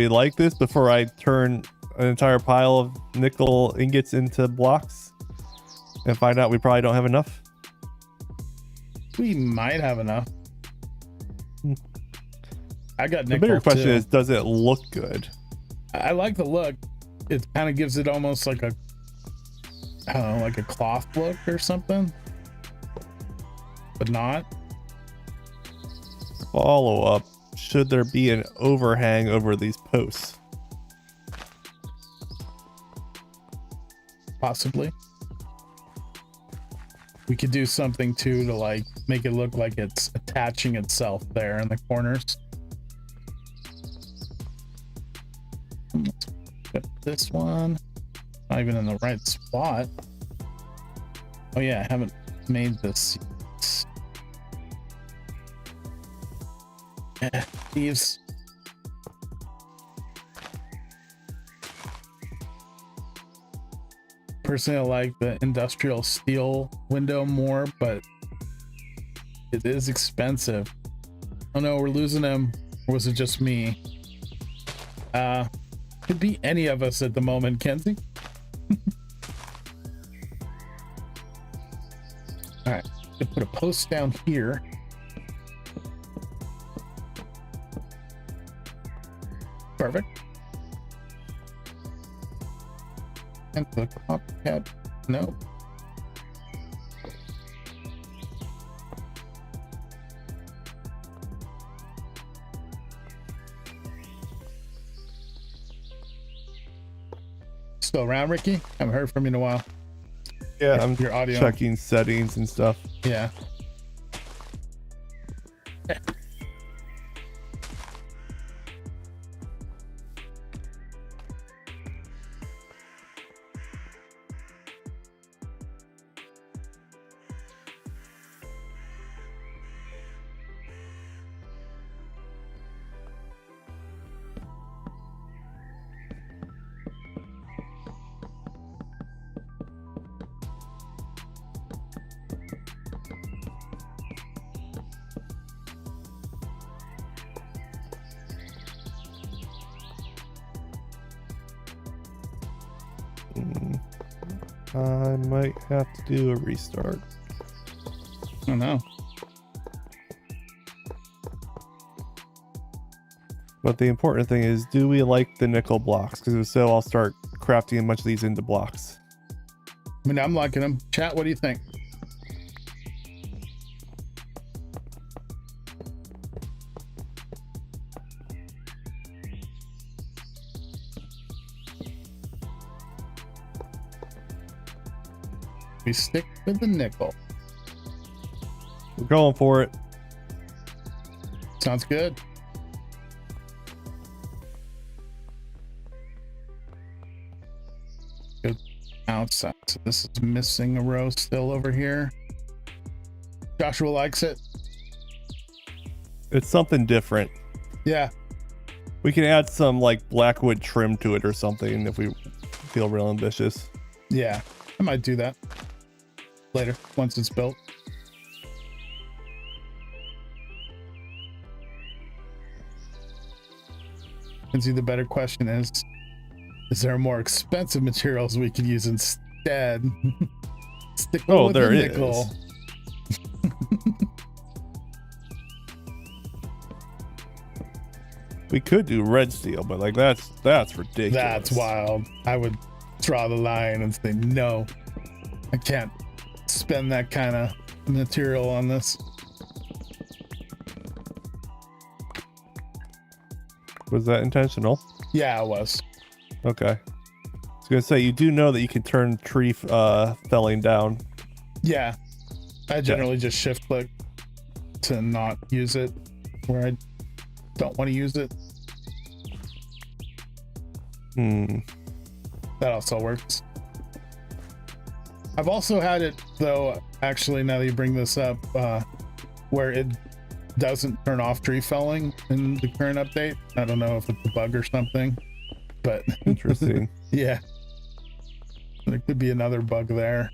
like this before I turn an entire pile of nickel ingots into blocks and find out we probably don't have enough? We might have enough. I got nickel. The bigger question too. is, does it look good? I like the look. It kind of gives it almost like a, I don't know, like a cloth look or something, but not. Follow up. Should there be an overhang over these posts? Possibly. We could do something too to like make it look like it's attaching itself there in the corners. Put this one not even in the right spot. Oh yeah, I haven't made this. Thieves. Personally, I like the industrial steel window more, but it is expensive. Oh no, we're losing him. Or was it just me? Could be any of us at the moment, Kenzie. All right, gonna put a post down here. Perfect. And the copycat, no. Still around, Ricky? Haven't heard from you in a while. Yeah, I'm your audio checking settings and stuff. Yeah. I might have to do a restart. I don't know. But the important thing is, do we like the nickel blocks? Because if so, I'll start crafting a bunch of these into blocks. I mean, I'm liking them. Chat, what do you think? We stick with the nickel. We're going for it. Sounds good. Good outside. So this is missing a row still over here. Joshua likes it. It's something different. Yeah. We can add some like blackwood trim to it or something if we feel real ambitious. Yeah, I might do that later once it's built. And see, the better question is there more expensive materials we could use instead? Stick Oh, with there the is. nickel. We could do red steel, but like that's ridiculous. That's wild. I would draw the line and say, no, I can't spend that kind of material on this. Was that intentional? Yeah, it was. Okay. I was gonna say, you do know that you can turn tree felling down. Yeah, I generally just shift click to not use it where I don't want to use it. That also works. I've also had it though, actually, now that you bring this up, where it doesn't turn off tree felling in the current update. I don't know if it's a bug or something, but Interesting. yeah, there could be another bug there.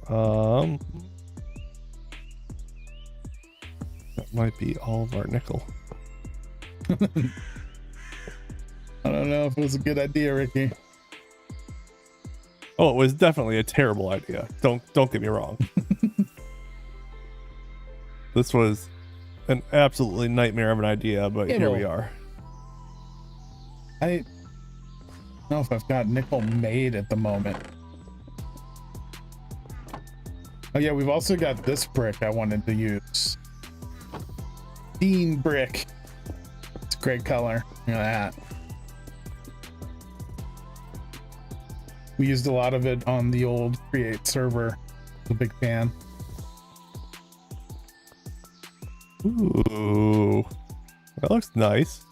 That might be all of our nickel. I don't know if it was a good idea, Ricky. Oh, it was definitely a terrible idea. Don't get me wrong. This was an absolutely nightmare of an idea, but here we are. I don't know if I've got nickel made at the moment. Oh yeah, we've also got this brick I wanted to use. Bean brick. It's a great color. Look at that. We used a lot of it on the old Create server. I'm a big fan. Ooh, that looks nice.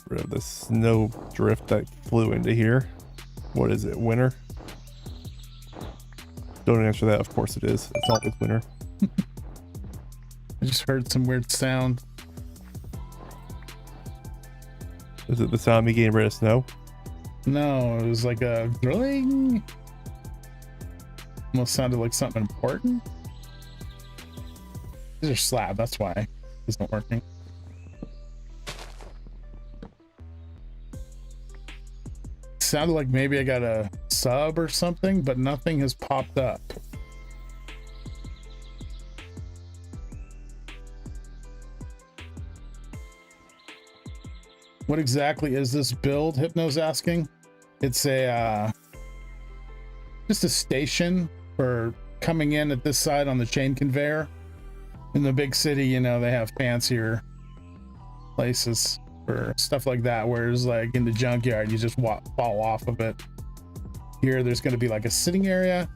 Rid of the snow drift that flew into here. What is it, winter? Don't answer that. Of course it is. It's always winter. I just heard some weird sound. Is it the sound me getting rid of snow? No, it was like a drilling. Almost sounded like something important. These are slab, that's why it isn't working. Sounded like maybe I got a sub or something, but nothing has popped up. What exactly is this build? Hypno's asking. It's a just a station for coming in at this side on the chain conveyor. In the big city, you know, they have fancier places for stuff like that, whereas like in the junkyard you just fall off of it. Here there's going to be like a sitting area.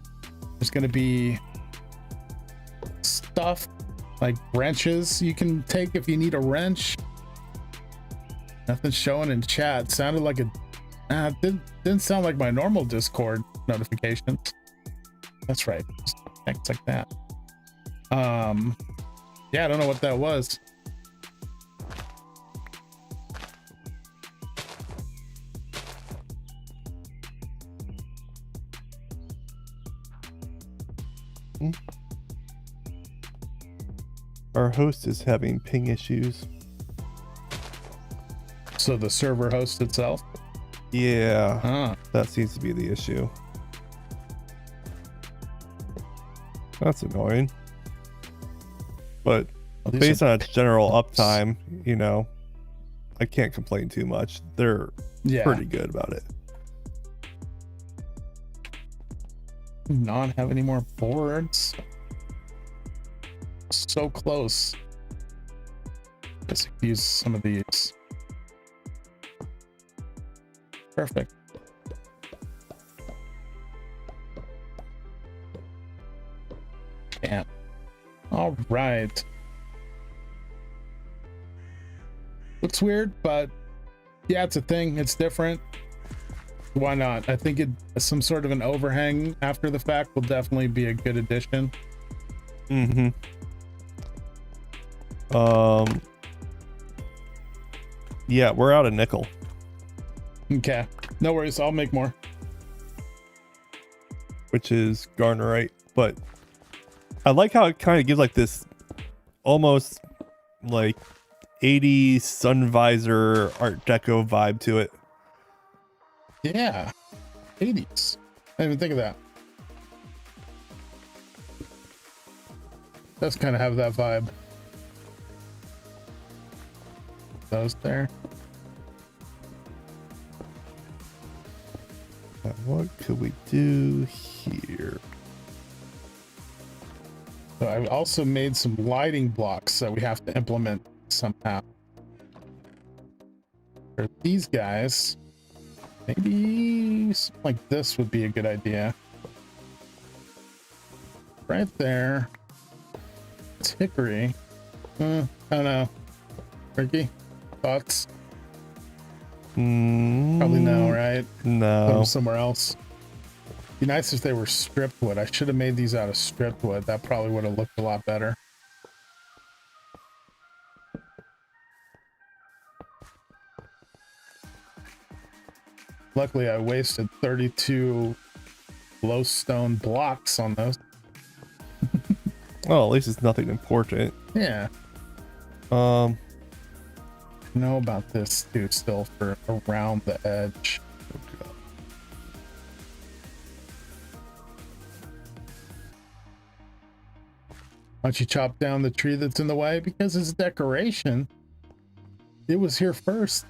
There's going to be stuff like wrenches you can take if you need a wrench. Nothing showing in chat. Sounded like a didn't sound like my normal Discord notifications. That's right, things like that. Yeah, I don't know what that was. Our host is having ping issues. So the server host itself? Yeah, Huh. that seems to be the issue. That's annoying. But Well, these based are- on its general uptime, you know, I can't complain too much. They're yeah, pretty good about it. not have any more boards. So close. Let's use some of these. Perfect. Yeah. All right. Looks weird, but yeah, it's a thing. It's different. Why not? I think some sort of an overhang after the fact will definitely be a good addition. Mm-hmm. Yeah, we're out of nickel. Okay. No worries. I'll make more. Which is garnerite, but I like how it kind of gives like this almost like 80s sun visor Art Deco vibe to it. Yeah. 80s. I didn't even think of that. Does kind of have that vibe. Those there. Now, what could we do here? So I also made some lighting blocks that we have to implement somehow. For these guys, maybe something like this would be a good idea. Right there. It's hickory. I don't know. Ricky, thoughts? Probably no, right? Put them No. somewhere else. Be nice if they were stripped wood. I should have made these out of stripped wood. That probably would have looked a lot better. Luckily, I wasted 32 glowstone blocks on those. Well, at least it's nothing important. Yeah. Um, Know about this too, still for around the edge. okay. Why don't you chop down the tree that's in the way? Because it's decoration. It was here first.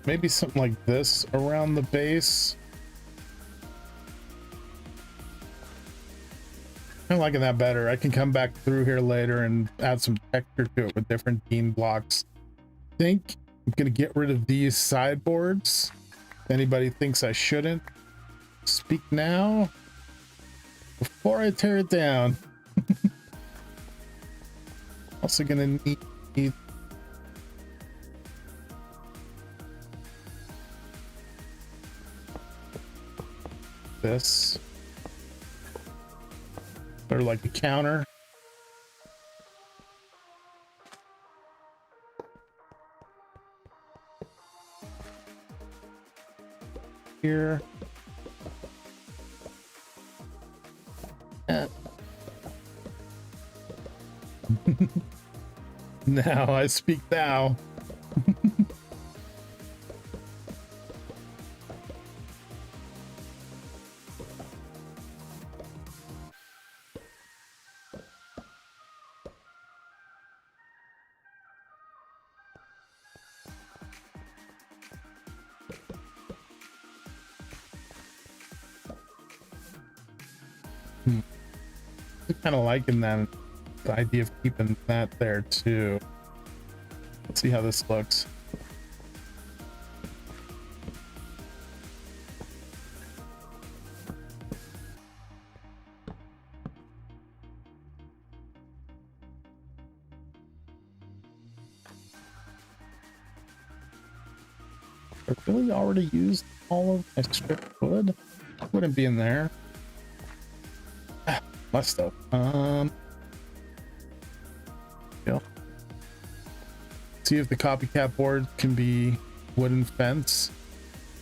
Maybe something like this around the base. I'm liking that better. I can come back through here later and add some texture to it with different beam blocks. I think I'm gonna get rid of these sideboards. If anybody thinks I shouldn't, speak now before I tear it down. Also gonna need this, or like a counter. Here. Now I speak thou. Kind of liking that, the idea of keeping that there too. Let's see how this looks. I really already used all of my stripped wood. Wouldn't be in there. Must have. Yeah. See if the copycat board can be wooden fence,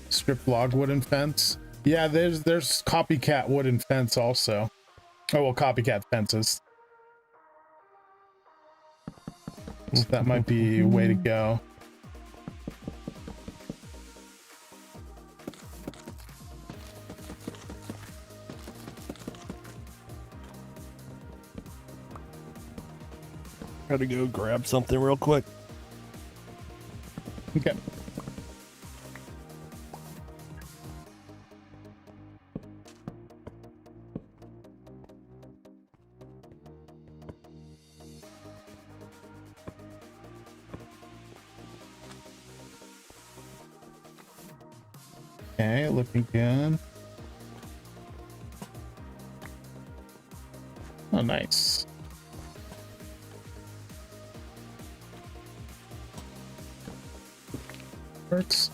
stripped log wooden fence. Yeah, there's copycat wooden fence also. Oh well, copycat fences. So that might be a way to go. Gotta go grab something real quick. Okay. Okay, looking good. Oh, nice. Works.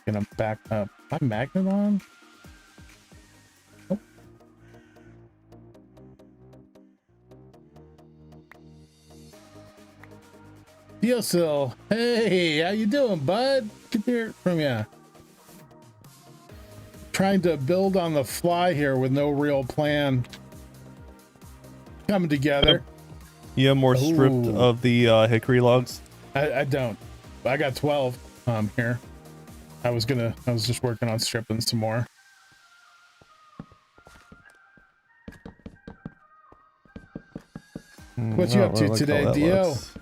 Gonna back up. My magnet on? Nope. Deosil, hey, how you doing, bud? Good to hear from ya. Trying to build on the fly here with no real plan. Coming together. You have more stripped Ooh. of the hickory logs? I don't. I got 12 here. I was just working on stripping some more. What you up to today, Dio? Looks.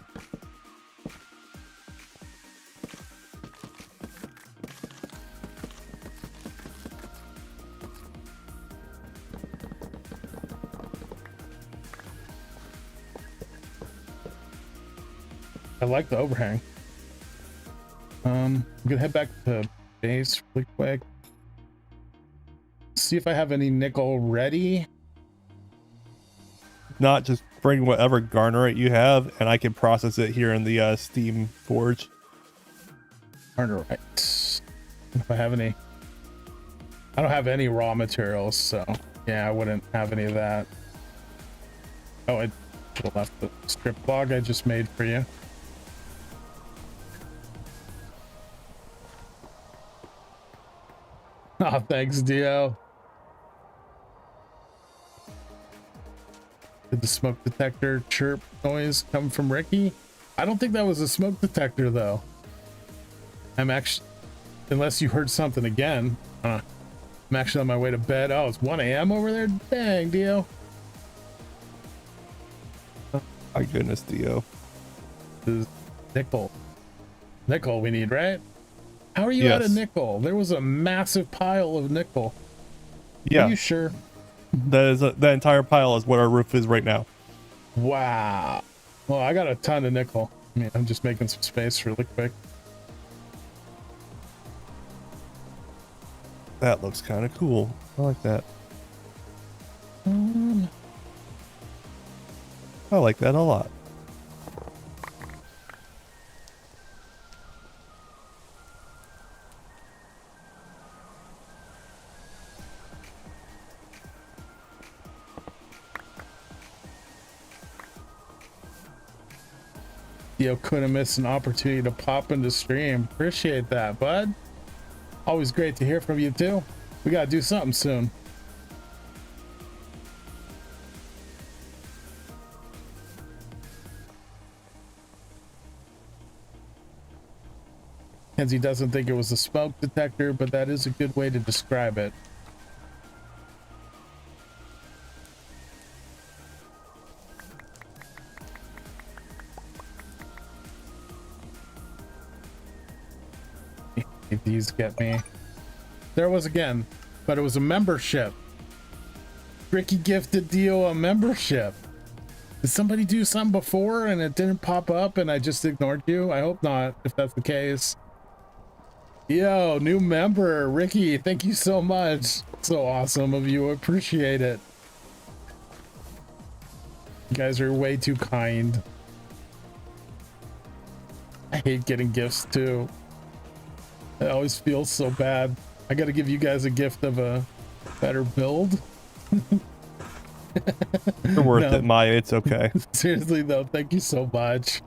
I like the overhang. I'm gonna head back to base really quick. See if I have any nickel ready. Not just bring whatever garnerite you have, and I can process it here in the steam forge. Garnerite. If I have any, I don't have any raw materials, so yeah, I wouldn't have any of that. Oh, I should have left the strip log I just made for you. Oh, thanks, Dio. Did the smoke detector chirp noise come from Ricky? I don't think that was a smoke detector, though. I'm actually, unless you heard something again. I'm actually on my way to bed. Oh, it's 1 a.m. over there? Dang, Dio. My goodness, Dio. This is nickel. Nickel we need, right? How are you out of nickel? There was a massive pile of nickel. Yeah. Are you sure? That entire pile is what our roof is right now. Wow. Well, I got a ton of nickel. I mean, I'm just making some space really quick. That looks kind of cool. I like that. I like that a lot. Yo, couldn't miss an opportunity to pop into stream. Appreciate that, bud. Always great to hear from you too. We gotta do something soon. Kenzie doesn't think it was a smoke detector, but that is a good way to describe it. These get me. There was again, but it was a membership. Ricky gifted Dio a membership. Did somebody do something before and it didn't pop up and I just ignored you? I hope not, if that's the case. Yo, new member, Ricky, thank you so much. So awesome of you, appreciate it. You guys are way too kind. I hate getting gifts too. It always feels so bad. I gotta give you guys a gift of a better build. You're worth No. it, Maya. It's okay. Seriously though, thank you so much.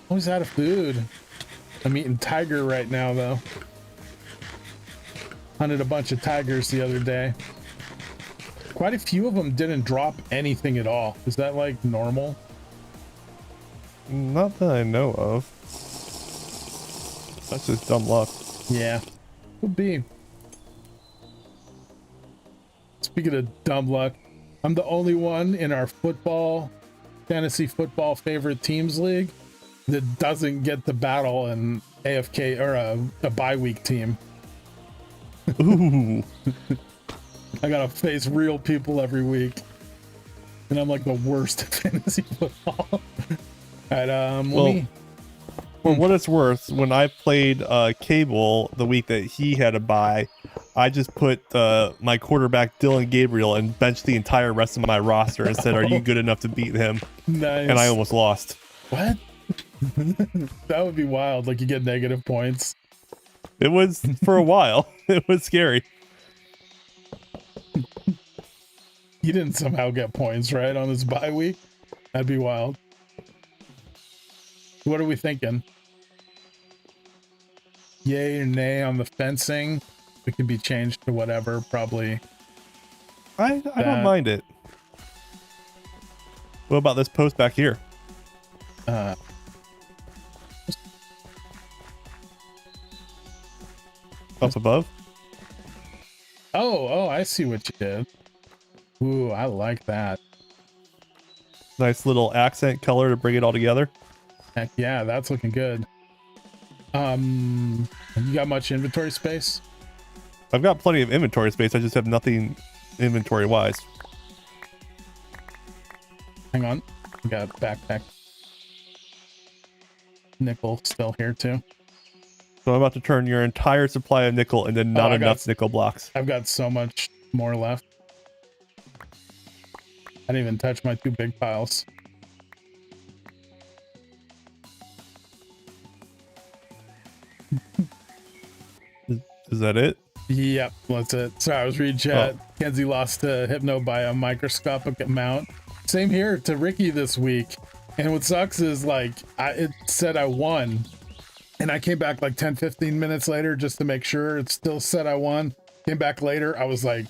Always out of food. I'm eating tiger right now though. Hunted a bunch of tigers the other day. Quite a few of them didn't drop anything at all. Is that like normal? Not that I know of. That's just dumb luck. Yeah, could be. Speaking of dumb luck, I'm the only one in our fantasy football favorite teams league that doesn't get the battle and AFK or a bye week team. Ooh. I gotta face real people every week, and I'm like the worst at fantasy football. All right, For what it's worth, when I played Cable the week that he had a bye, I just put my quarterback Dylan Gabriel and benched the entire rest of my roster and said, "Are you good enough to beat him?" Nice. And I almost lost. What? That would be wild. Like you get negative points. It was for a while. It was scary. He didn't somehow get points right on his bye week. That'd be wild. What are we thinking? Yay or nay on the fencing? It can be changed to whatever, probably. I don't mind it. What about this post back here? Uh, Up above? oh, I see what you did. Ooh, I like that. Nice little accent color to bring it all together. Heck yeah, that's looking good. You got much inventory space? I've got plenty of inventory space. I just have nothing inventory wise. Hang on. We got backpack. Nickel still here too. So I'm about to turn your entire supply of nickel into not enough nickel blocks. I've got so much more left. I didn't even touch my two big piles. Is that it? Yep, that's it. Sorry, I was reading chat. Oh. Kenzie lost to Hypno by a microscopic amount. Same here to Ricky this week. And what sucks is like it said I won. And I came back like 10-15 minutes later just to make sure it still said I won. Came back later, I was like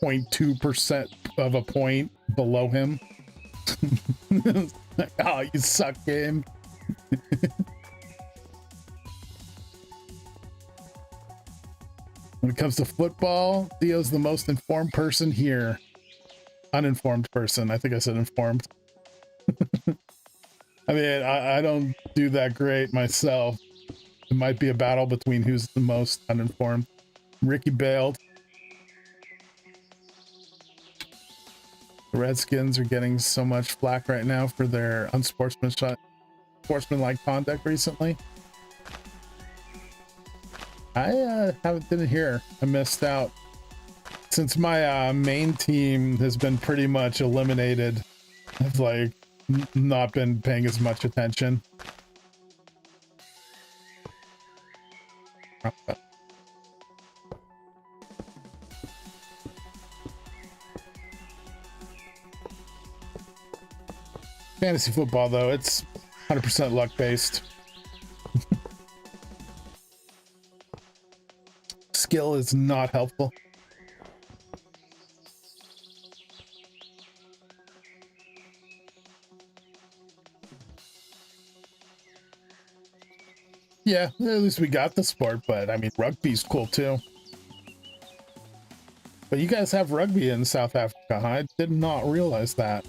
0.2% of a point below him. Oh, you suck, game. When it comes to football, Theo's the most informed person here. Uninformed person. I think I said informed. I mean, I don't do that great myself. It might be a battle between who's the most uninformed. Ricky bailed. The Redskins are getting so much flack right now for their unsportsmanlike conduct recently. I didn't hear. I missed out. Since my main team has been pretty much eliminated, I've like not been paying as much attention. Fantasy football, though, it's 100% luck based. Skill is not helpful. Yeah, at least we got the sport, but I mean, rugby's cool too. But you guys have rugby in South Africa, huh? I did not realize that.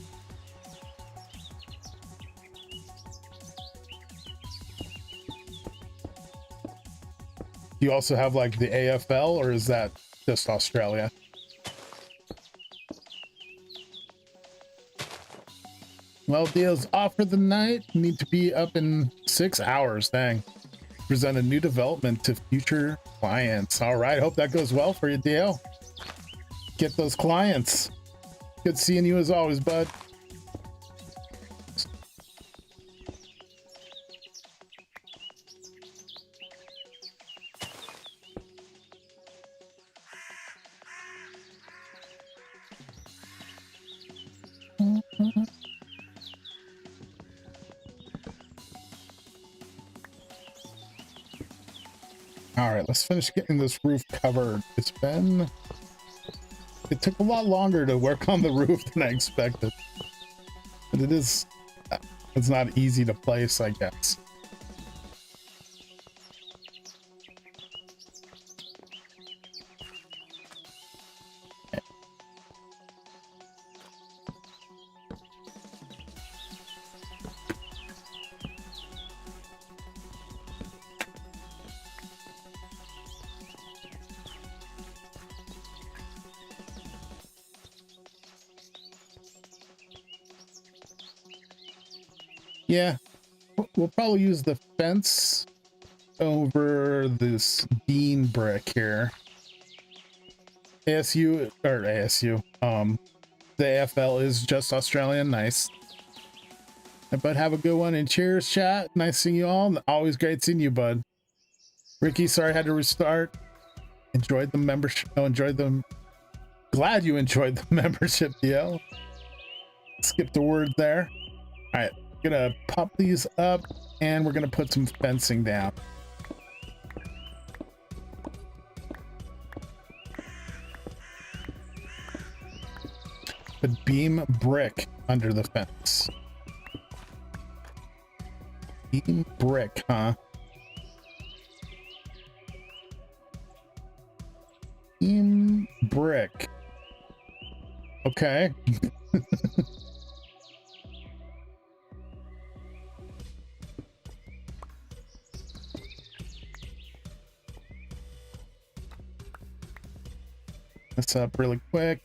Do you also have like the AFL, or is that just Australia? Well, deals off for the night. Need to be up in 6 hours. Dang. Present a new development to future clients. All right. Hope that goes well for you, DL. Get those clients. Good seeing you as always, bud. All right, let's finish getting this roof covered. It took a lot longer to work on the roof than I expected. But it's not easy to place, I guess. Yeah, we'll probably use the fence over this beam brick here. ASU, the AFL is just Australian. Nice. But have a good one and cheers, chat. Nice seeing you all. Always great seeing you, bud. Ricky, sorry I had to restart. Enjoyed the membership. Oh, enjoyed them. Glad you enjoyed the membership, Theo. Skipped a word there. All right. Gonna pop these up and we're gonna put some fencing down. Put beam brick under the fence. Beam brick, huh? Beam brick. Okay. This up really quick.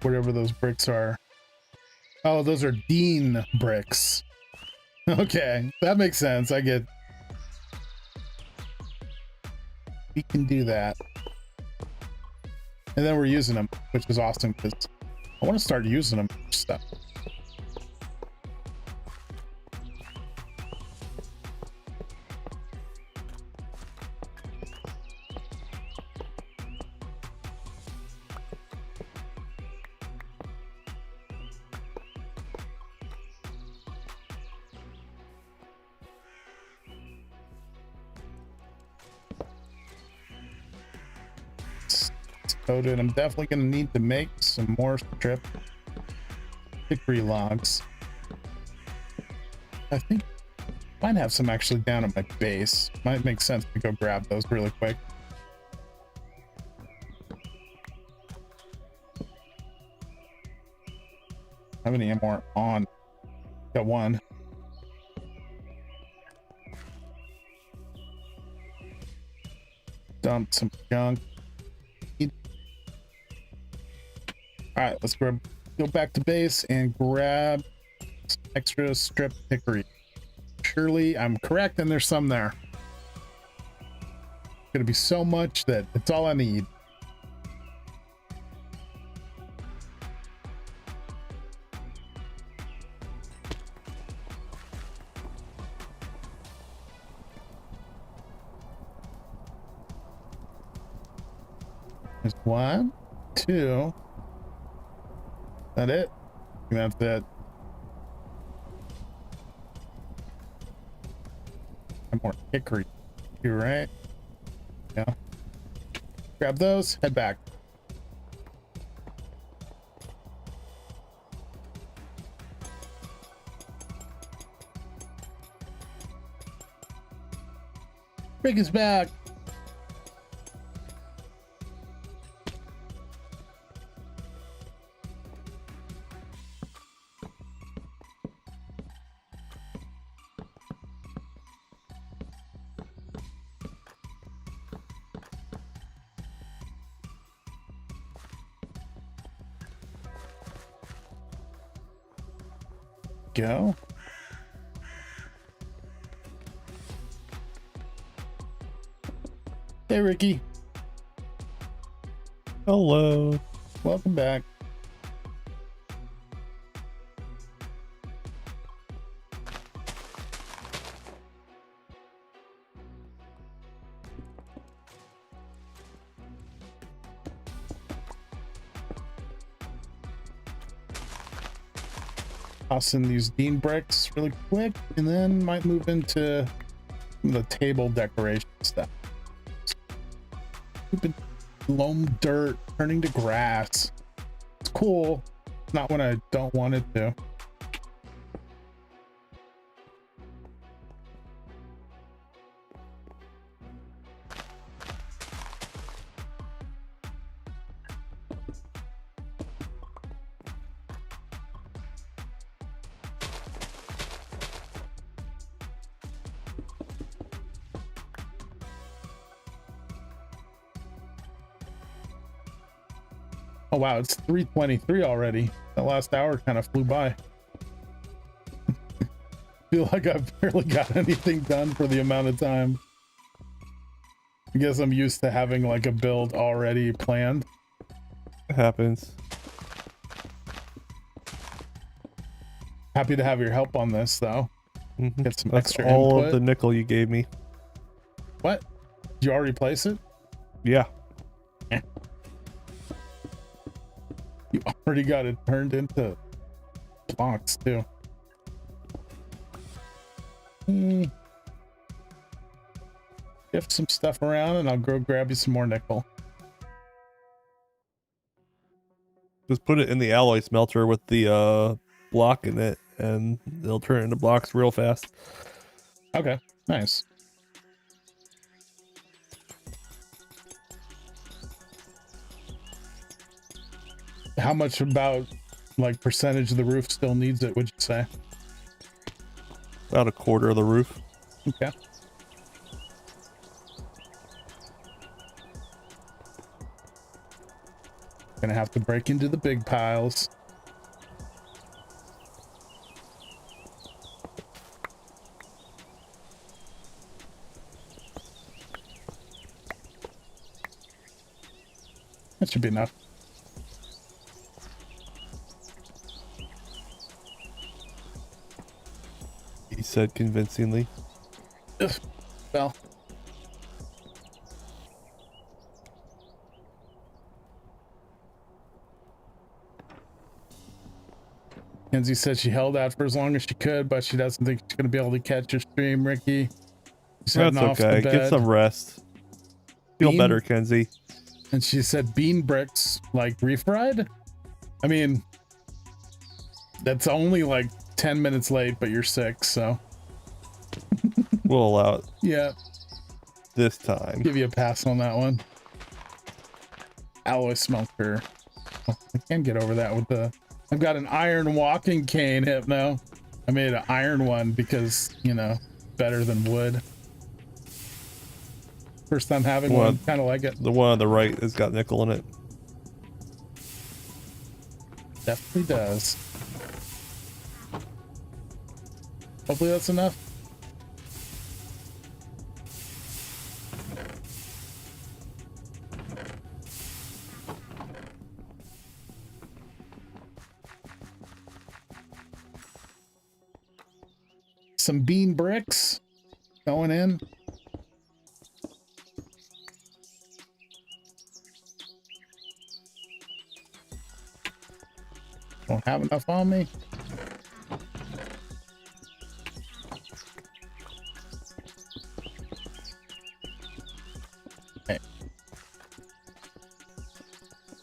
Whatever those bricks are. Oh, those are Dean bricks. Okay, that makes sense. I get. We can do that. And then we're using them, which is awesome because I want to start using them for stuff. Coated. I'm definitely going to need to make some more strip hickory logs. I think I might have some actually down at my base. Might make sense to go grab those really quick. Have any more on? Got one. Dump some junk. All right, let's go back to base and grab some extra strip hickory. Surely I'm correct, and there's some there. Gonna be so much that it's all I need. There's 1, 2. That it? That's it. And more hickory. You right? Yeah. Grab those, head back. Rick is back. Go. Hey, Ricky. Hello. Welcome back. toss in these bean bricks really quick, and then might move into the table decoration stuff. Stupid loam dirt turning to grass. It's cool. Not when I don't want it to. Oh wow, it's 3:23 already. That last hour kind of flew by. Feel like I've barely got anything done for the amount of time. I guess I'm used to having like a build already planned. It happens. Happy to have your help on this though. Mm-hmm. Get some That's extra all input. of the nickel you gave me. What? Did you already place it? Yeah. You already got it turned into blocks too. Shift some stuff around and I'll go grab you some more nickel. Just put it in the alloy smelter with the block in it, and they'll turn it into blocks real fast. Okay, nice. How much about like percentage of the roof still needs it, would you say? About a quarter of the roof. Okay. Gonna have to break into the big piles. That should be enough. He said convincingly. Ugh. Well. Kenzie said she held out for as long as she could, but she doesn't think she's going to be able to catch your stream, Ricky. She's That's heading off to okay. bed. Get some rest. Feel better, Kenzie. And she said bean bricks, like refried? I mean, that's only like 10 minutes late, but you're sick, so. We'll allow it Yeah, this time. give you a pass on that one. Alloy smelter. Oh, I can get over that with the... I've got an iron walking cane, Hypno. I made an iron one because, you know, better than wood. First time having one, kind of like it. The one on the right has got nickel in it. Definitely does. Hopefully that's enough. Some bean bricks going in. Don't have enough on me. Okay.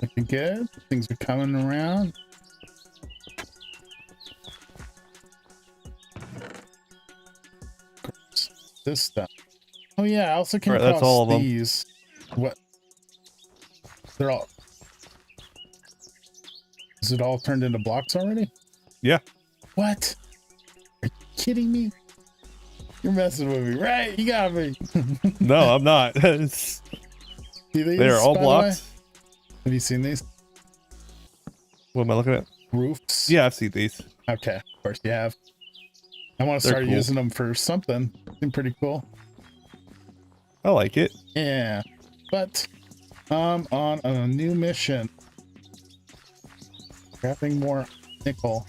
Looking good. Things are coming around. This stuff. Oh yeah, I also can That's all of them. these. What? They're all. Is it all turned into blocks already? Yeah. What? Are you kidding me? You're messing with me, right? You got me. No, I'm not. See these, They're all by the blocks. way? Have you seen these What am I looking at? roofs? Yeah, I've seen these. Okay, of course you have. I want to They're start cool. using them for something. Seem pretty cool. I like it. Yeah, but I'm on a new mission. Grabbing more nickel.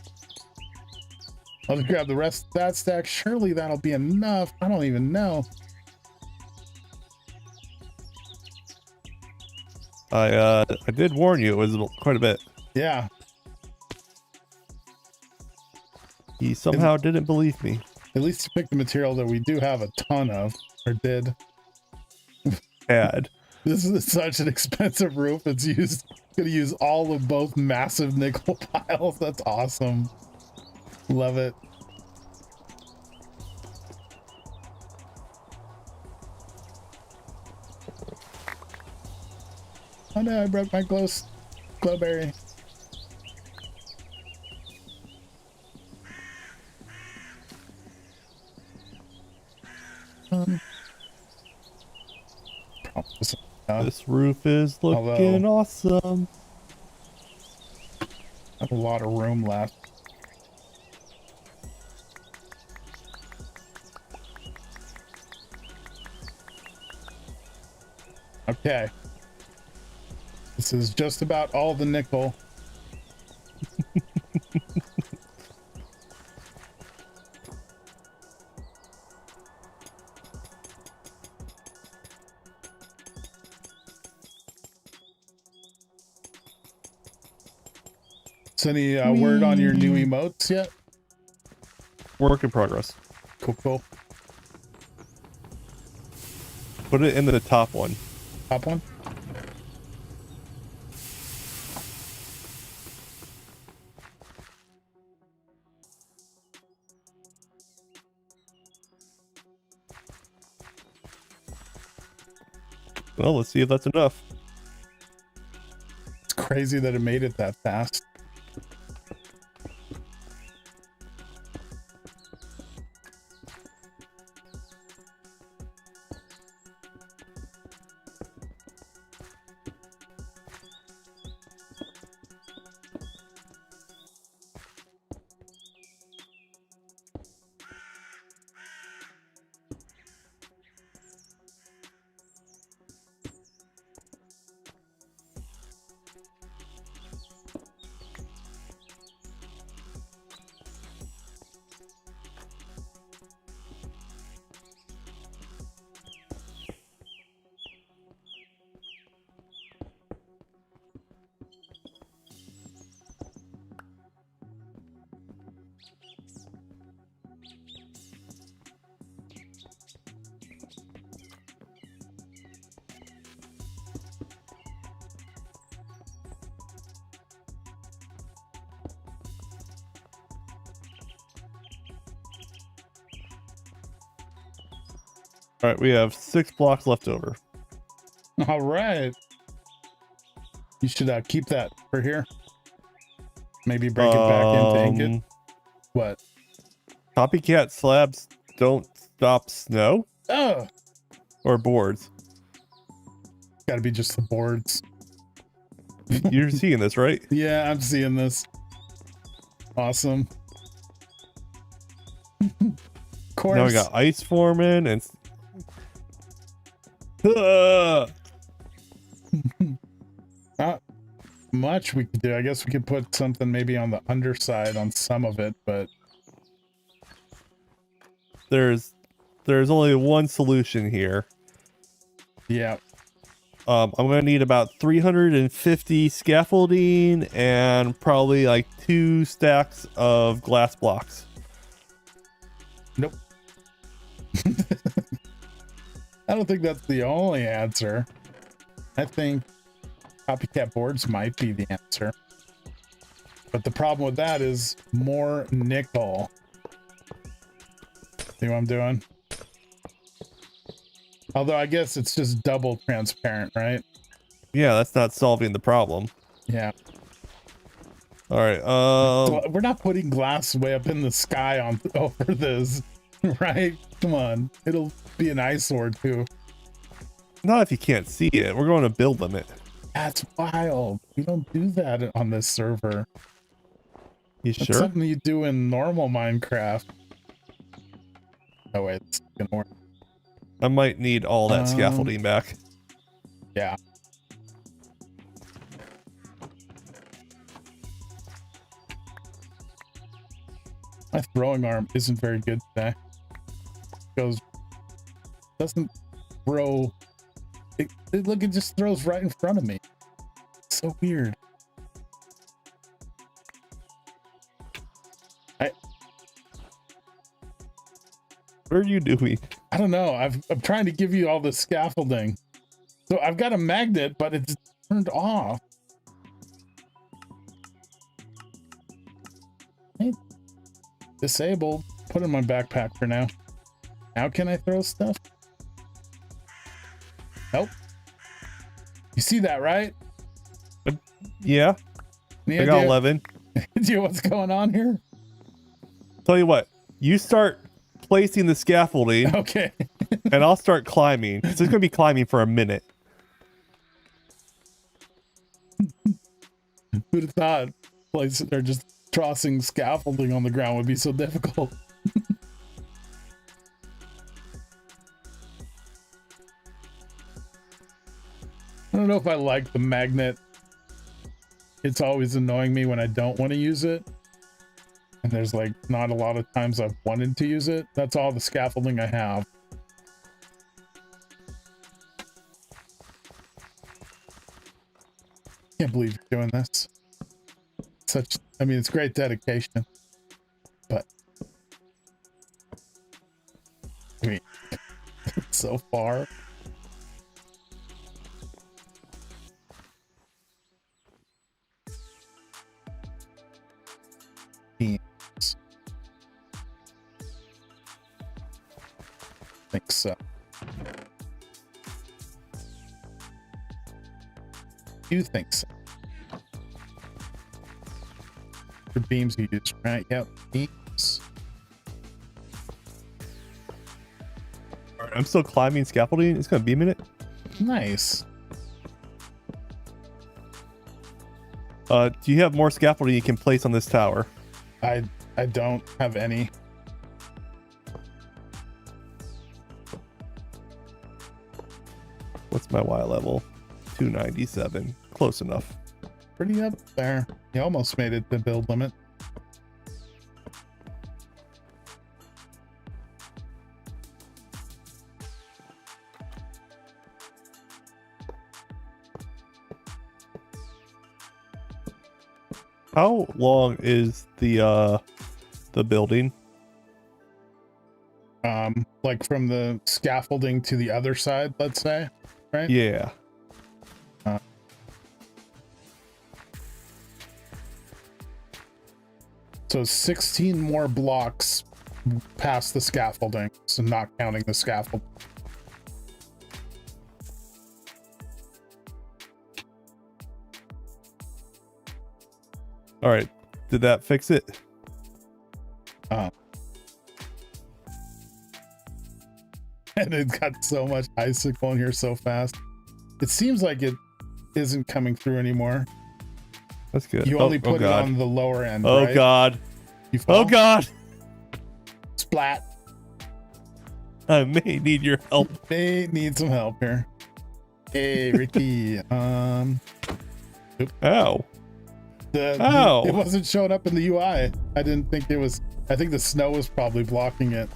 I'll just grab the rest of that stack. Surely that'll be enough. I don't even know. I did warn you. It was quite a bit. Yeah. He somehow didn't believe me. At least you picked the material that we do have a ton of, or did. Had. This is such an expensive roof. It's gonna use all of both massive nickel piles. That's awesome. Love it. Oh no, I broke my glowberry. This roof is looking awesome. I have a lot of room left. Okay. This is just about all the nickel. So any word on your new emotes yet? Work in progress. Cool. Put it in the top one. Top one? Well, let's see if that's enough. It's crazy that it made it that fast. All right, we have 6 blocks left over. All right. You should keep that for here. Maybe break it back into ingot. What? Copycat slabs don't stop snow? Oh. Or boards? Gotta be just the boards. You're seeing this, right? Yeah, I'm seeing this. Awesome. Of course. Now we got ice forming and... Not much we could do. I guess we could put something maybe on the underside on some of it, but... There's only one solution here. Yeah. I'm gonna need about 350 scaffolding and probably like 2 stacks of glass blocks. Nope. I don't think that's the only answer. I think copycat boards might be the answer. But the problem with that is more nickel. See what I'm doing? Although I guess it's just double transparent, right? Yeah, that's not solving the problem. Yeah. All right. We're not putting glass way up in the sky on over this, right? Come on, it'll be an eyesore too. Not if you can't see it. We're going to build limit. That's wild. We don't do that on this server. You That's sure? something you do in normal Minecraft. Oh wait, it's gonna work. I might need all that scaffolding back. Yeah. My throwing arm isn't very good today. Doesn't throw. Look, it just throws right in front of me. It's so weird. What are you doing? I don't know. I'm trying to give you all the scaffolding. So I've got a magnet, but it's turned off. Hey, disabled. Put it in my backpack for now. Now can I throw stuff? Nope. You see that, right? Yeah. Any I got idea- 11. idea what's going on here? Tell you what, you start placing the scaffolding Okay. and I'll start climbing. So it's going to be climbing for a minute. Who'd have thought placing or just tossing scaffolding on the ground would be so difficult? I don't know if I like the magnet. It's always annoying me when I don't want to use it. And there's like not a lot of times I've wanted to use it. That's all the scaffolding I have. Can't believe you're doing this. I mean, it's great dedication, but I mean, so far. Beams. Think so. You think so? The beams you use, right? Yep, beams. All right, I'm still climbing scaffolding. It's going to be a minute. Nice. Do you have more scaffolding you can place on this tower? I don't have any. What's my Y level? 297. Close enough. Pretty up there. You almost made it to build limit. How long is the building? Like from the scaffolding to the other side, let's say, right? Yeah. So 16 more blocks past the scaffolding, so not counting the scaffold. All right. Did that fix it? And it got so much icicle in here so fast. It seems like it isn't coming through anymore. That's good. You only put it God. on the lower end, Oh right? God. You fall? Oh God. Splat. I may need your help. They need some help here. Hey, Ricky. Ow. It wasn't showing up in the UI. I didn't think it was. I think the snow was probably blocking it.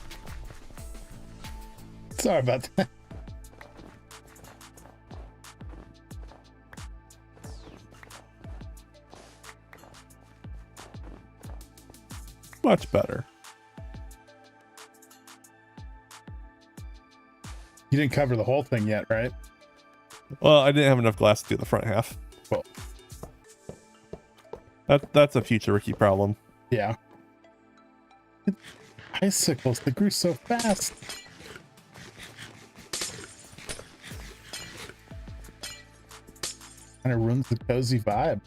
Sorry about that. Much better. You didn't cover the whole thing yet, right? Well, I didn't have enough glass to do the front half. Well, That's a future Ricky problem. yeah. Icicles, they grew so fast. Kind of ruins the cozy vibe.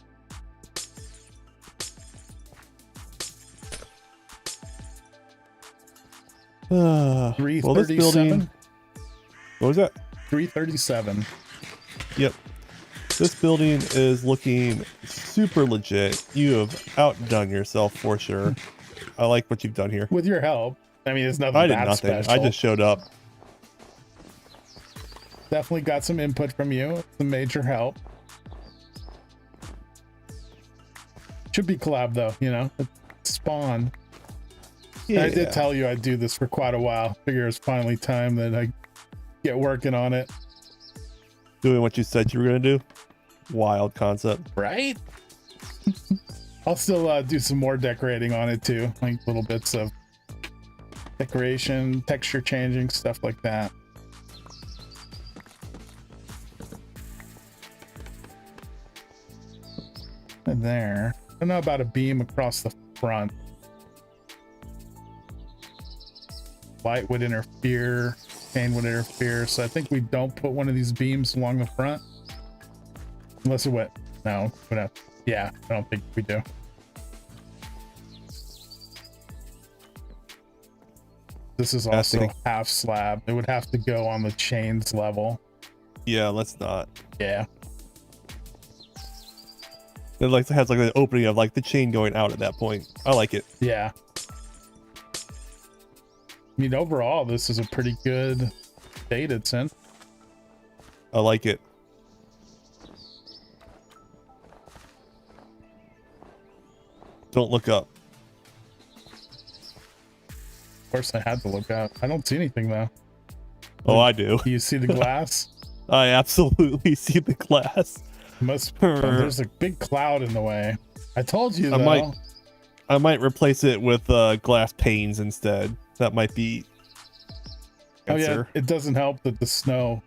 Well, this 337. building. What was that? 337. Yep. This building is looking super legit. You have outdone yourself for sure. I like what you've done here. With your help. I mean, it's nothing I did that nothing. special. I just showed up. Definitely got some input from you. Some major help. Should be collab though, you know? Spawn. Yeah. I did tell you I'd do this for quite a while. Figure it's finally time that I get working on it. Doing what you said you were going to do. Wild concept. Right? I'll still do some more decorating on it too. Like little bits of decoration, texture changing, stuff like that. And there. I don't know about a beam across the front. Light would interfere, pain would interfere, so I think we don't put one of these beams along the front. Unless it went, no, yeah, I don't think we do. This is also half slab. It would have to go on the chains level. Yeah, let's not. Yeah. It like has like the opening of like the chain going out at that point. I like it. Yeah. I mean, overall, this is a pretty good dated synth. I like it. Don't look up. Of course, I had to look out. I don't see anything though. Oh, I do. Do you see the glass? I absolutely see the glass. There's a big cloud in the way. I told you though. I might replace it with glass panes instead. That might be answer. Oh yeah, it doesn't help that the snow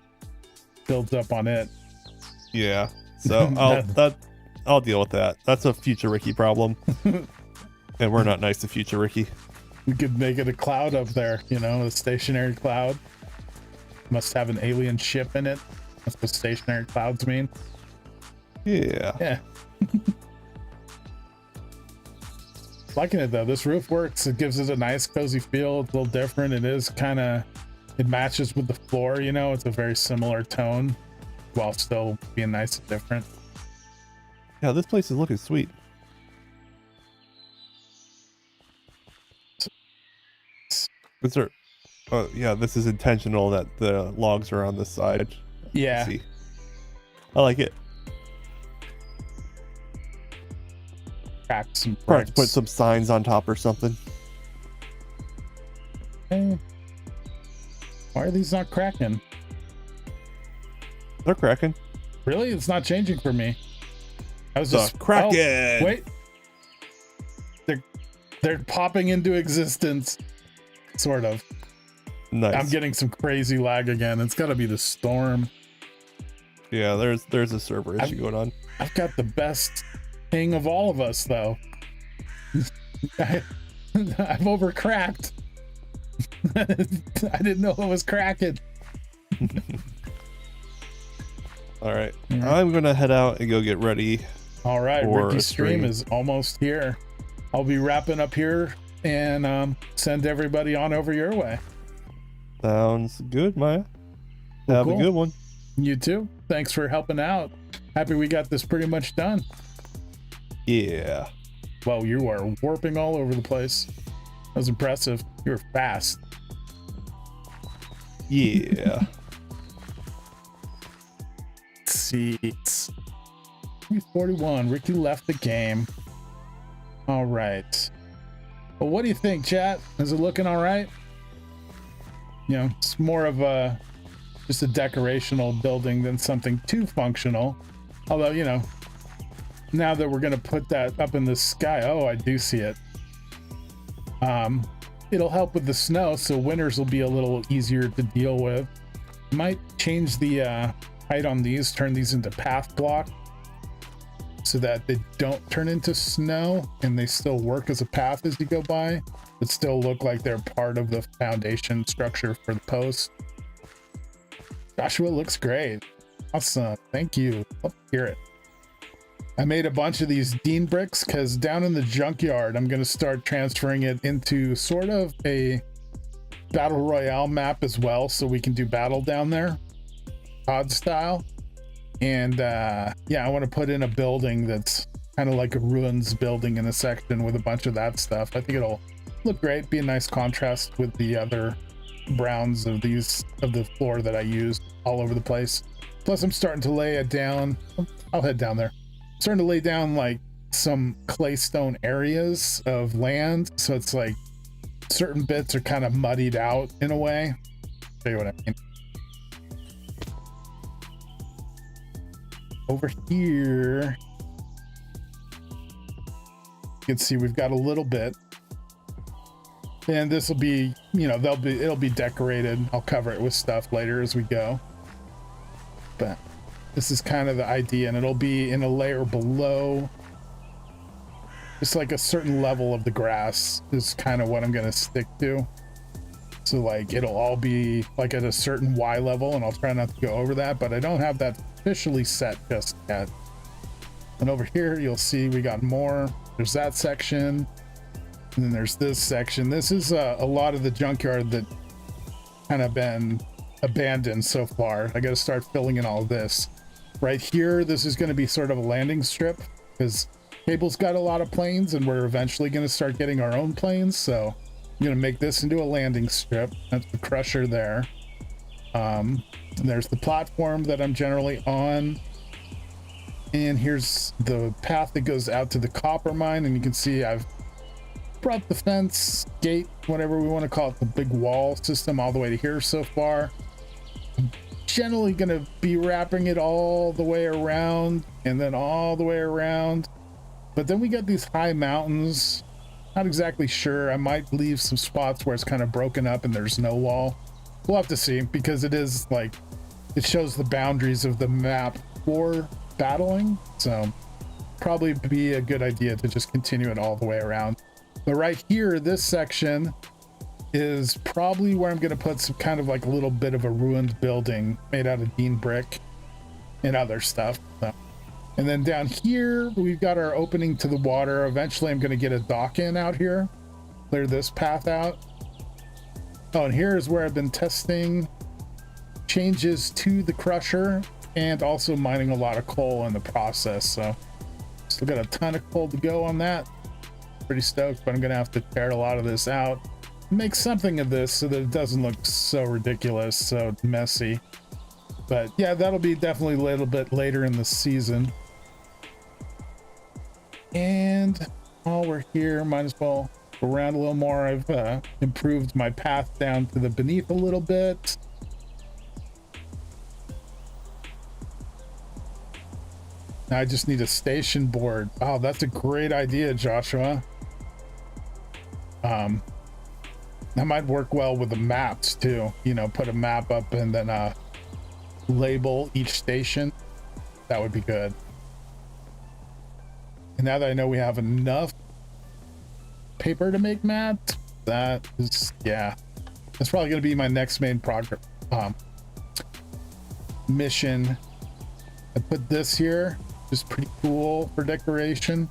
builds up on it. Yeah, so I'll deal with that. That's a future Ricky problem, and we're not nice to future Ricky. We could make it a cloud up there, you know, a stationary cloud. Must have an alien ship in it. That's what stationary clouds mean. Yeah. Yeah. Liking it though. This roof works. It gives it a nice cozy feel. It's a little different. It matches with the floor, you know. It's a very similar tone while still being nice and different. Yeah, this place is looking sweet. Is there? Oh yeah, this is intentional that the logs are on this side. Yeah. See. I like it. Crack some Probably put some signs on top or something. Hey. Why are these not cracking? They're cracking. Really? It's not changing for me. I was just cracking. Oh, wait. They're popping into existence. Sort of. Nice. I'm getting some crazy lag again. It's got to be the storm. Yeah, there's a server issue going on. I've got the best ping of all of us though. I've overcracked. I didn't know it was cracking. All right. I'm gonna head out and go get ready. All right, Ricky's stream is almost here. I'll be wrapping up here and send everybody on over your way. Sounds good, Maya. Well, Have a good one. You too. Thanks for helping out. Happy we got this pretty much done. Yeah. Well, you are warping all over the place. That was impressive. You were fast. Yeah. Seats. 341. Ricky left the game. All right. Well, what do you think, chat? Is it looking all right? You know, it's more of just a decorational building than something too functional. Although, you know, now that we're gonna put that up in the sky, oh, I do see it. It'll help with the snow, so winters will be a little easier to deal with. Might change the height on these, turn these into path block so that they don't turn into snow and they still work as a path as you go by, but still look like they're part of the foundation structure for the post. Joshua, looks great. Awesome. Thank you. Love to hear it. I made a bunch of these Dean bricks because down in the junkyard, I'm going to start transferring it into sort of a battle royale map as well, so we can do battle down there, COD style. And yeah, I want to put in a building that's kind of like a ruins building in a section with a bunch of that stuff. I think it'll look great, be a nice contrast with the other browns of the floor that I used all over the place. Plus I'm starting to lay it down. I'll head down there. I'm starting to lay down like some claystone areas of land, so it's like certain bits are kind of muddied out in a way. Show you what I mean. Over here, you can see we've got a little bit And this will be, you know, it'll be decorated. I'll cover it with stuff later as we go. But this is kind of the idea, and it'll be in a layer below. Just like a certain level of the grass is kind of what I'm going to stick to. So like it'll all be like at a certain Y level, and I'll try not to go over that, but I don't have that officially set just yet. And over here, you'll see we got more. There's that section. And then there's this section. This is a lot of the junkyard that kind of been abandoned so far. I got to start filling in all of this. Right here, this is going to be sort of a landing strip because Cable's got a lot of planes, and we're eventually going to start getting our own planes. So I'm going to make this into a landing strip. That's the crusher there. And there's the platform that I'm generally on. And here's the path that goes out to the copper mine. And you can see I've brought the fence, gate, whatever we want to call it, the big wall system all the way to here so far. I'm generally going to be wrapping it all the way around and then all the way around. But then we got these high mountains. Not exactly sure. I might leave some spots where it's kind of broken up and there's no wall. We'll have to see, because it is like, it shows the boundaries of the map for battling. So probably be a good idea to just continue it all the way around. But right here, this section is probably where I'm going to put some kind of like a little bit of a ruined building made out of Dean brick and other stuff. So. And then down here, we've got our opening to the water. Eventually, I'm going to get a dock in out here, clear this path out. Oh, and here's where I've been testing changes to the crusher and also mining a lot of coal in the process. So still got a ton of coal to go on that. Pretty stoked, but I'm gonna have to tear a lot of this out, make something of this so that it doesn't look so ridiculous, so messy. But yeah, that'll be definitely a little bit later in the season. And while we're here, might as well go around a little more. I've improved my path down to the beneath a little bit. Now I just need a station board. Oh, that's a great idea, Joshua. That might work well with the maps too. You know, put a map up and then label each station. That would be good. And now that I know we have enough paper to make maps, that is, yeah, that's probably going to be my next main mission. I put this here, just pretty cool for decoration.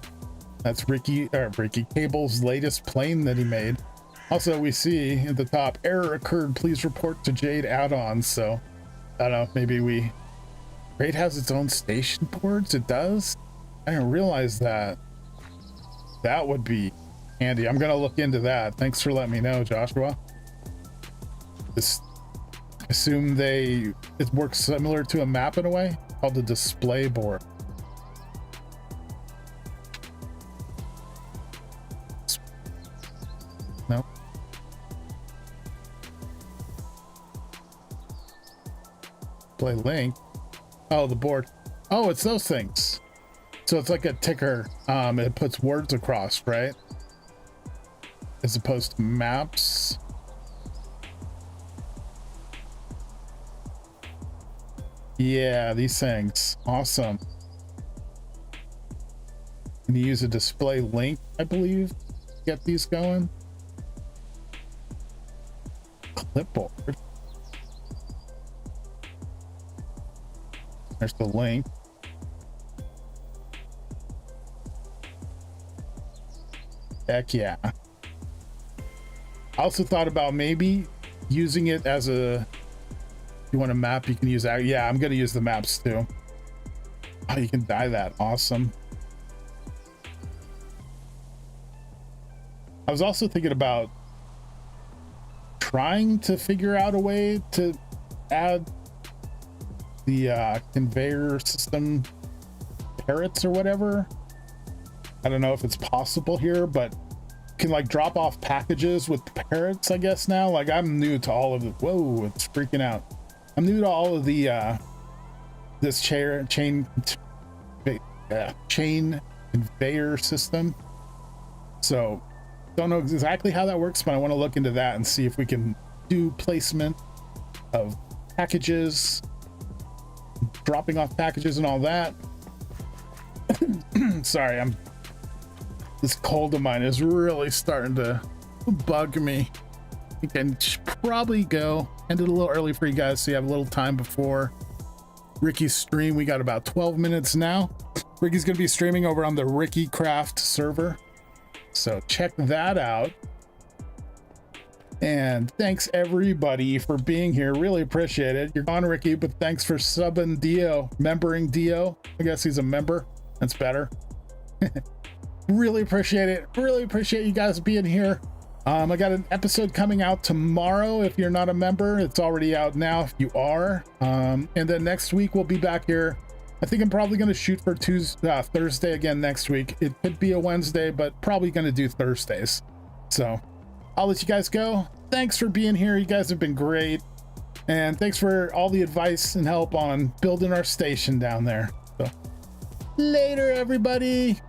That's Ricky Cable's latest plane that he made. Also, we see at the top, error occurred, please report to Jade add-ons. So I don't know, maybe Raid has its own station boards. It does. I didn't realize that. That would be handy. I'm gonna look into that. Thanks for letting me know, Joshua. This, assume it works similar to a map in a way, called the display board. No. Play link. Oh, the board. Oh, it's those things. So it's like a ticker. It puts words across, right? As opposed to maps. Yeah, these things. Awesome. And you use a display link, I believe, to get these going. Clipboard. There's the link. Heck yeah. I also thought about maybe using it as if you want a map, you can use that. Yeah, I'm going to use the maps too. Oh, you can dye that. Awesome. I was also thinking about trying to figure out a way to add the conveyor system parrots or whatever. I don't know if it's possible here, but you can like drop off packages with parrots, I guess now. Like I'm new to all of it. Whoa, it's freaking out. I'm new to all of the this chain conveyor system. So Don't know exactly how that works, but I want to look into that and see if we can do placement of packages, dropping off packages and all that. Sorry, this cold of mine is really starting to bug me. I think I should probably go end it a little early for you guys so you have a little time before Ricky's stream. We got about 12 minutes now. Ricky's going to be streaming over on the RickyCraft server, so check that out. And thanks everybody for being here. Really appreciate it. You're gone, Ricky, but thanks for subbing Dio, membering Dio. I guess he's a member. That's better. Really appreciate it. Really appreciate you guys being here. I got an episode coming out tomorrow. If you're not a member, it's already out now if you are. And then next week we'll be back here. I think I'm probably going to shoot for Thursday again next week. It could be a Wednesday, but probably going to do Thursdays. So I'll let you guys go. Thanks for being here. You guys have been great. And thanks for all the advice and help on building our station down there. So later, everybody.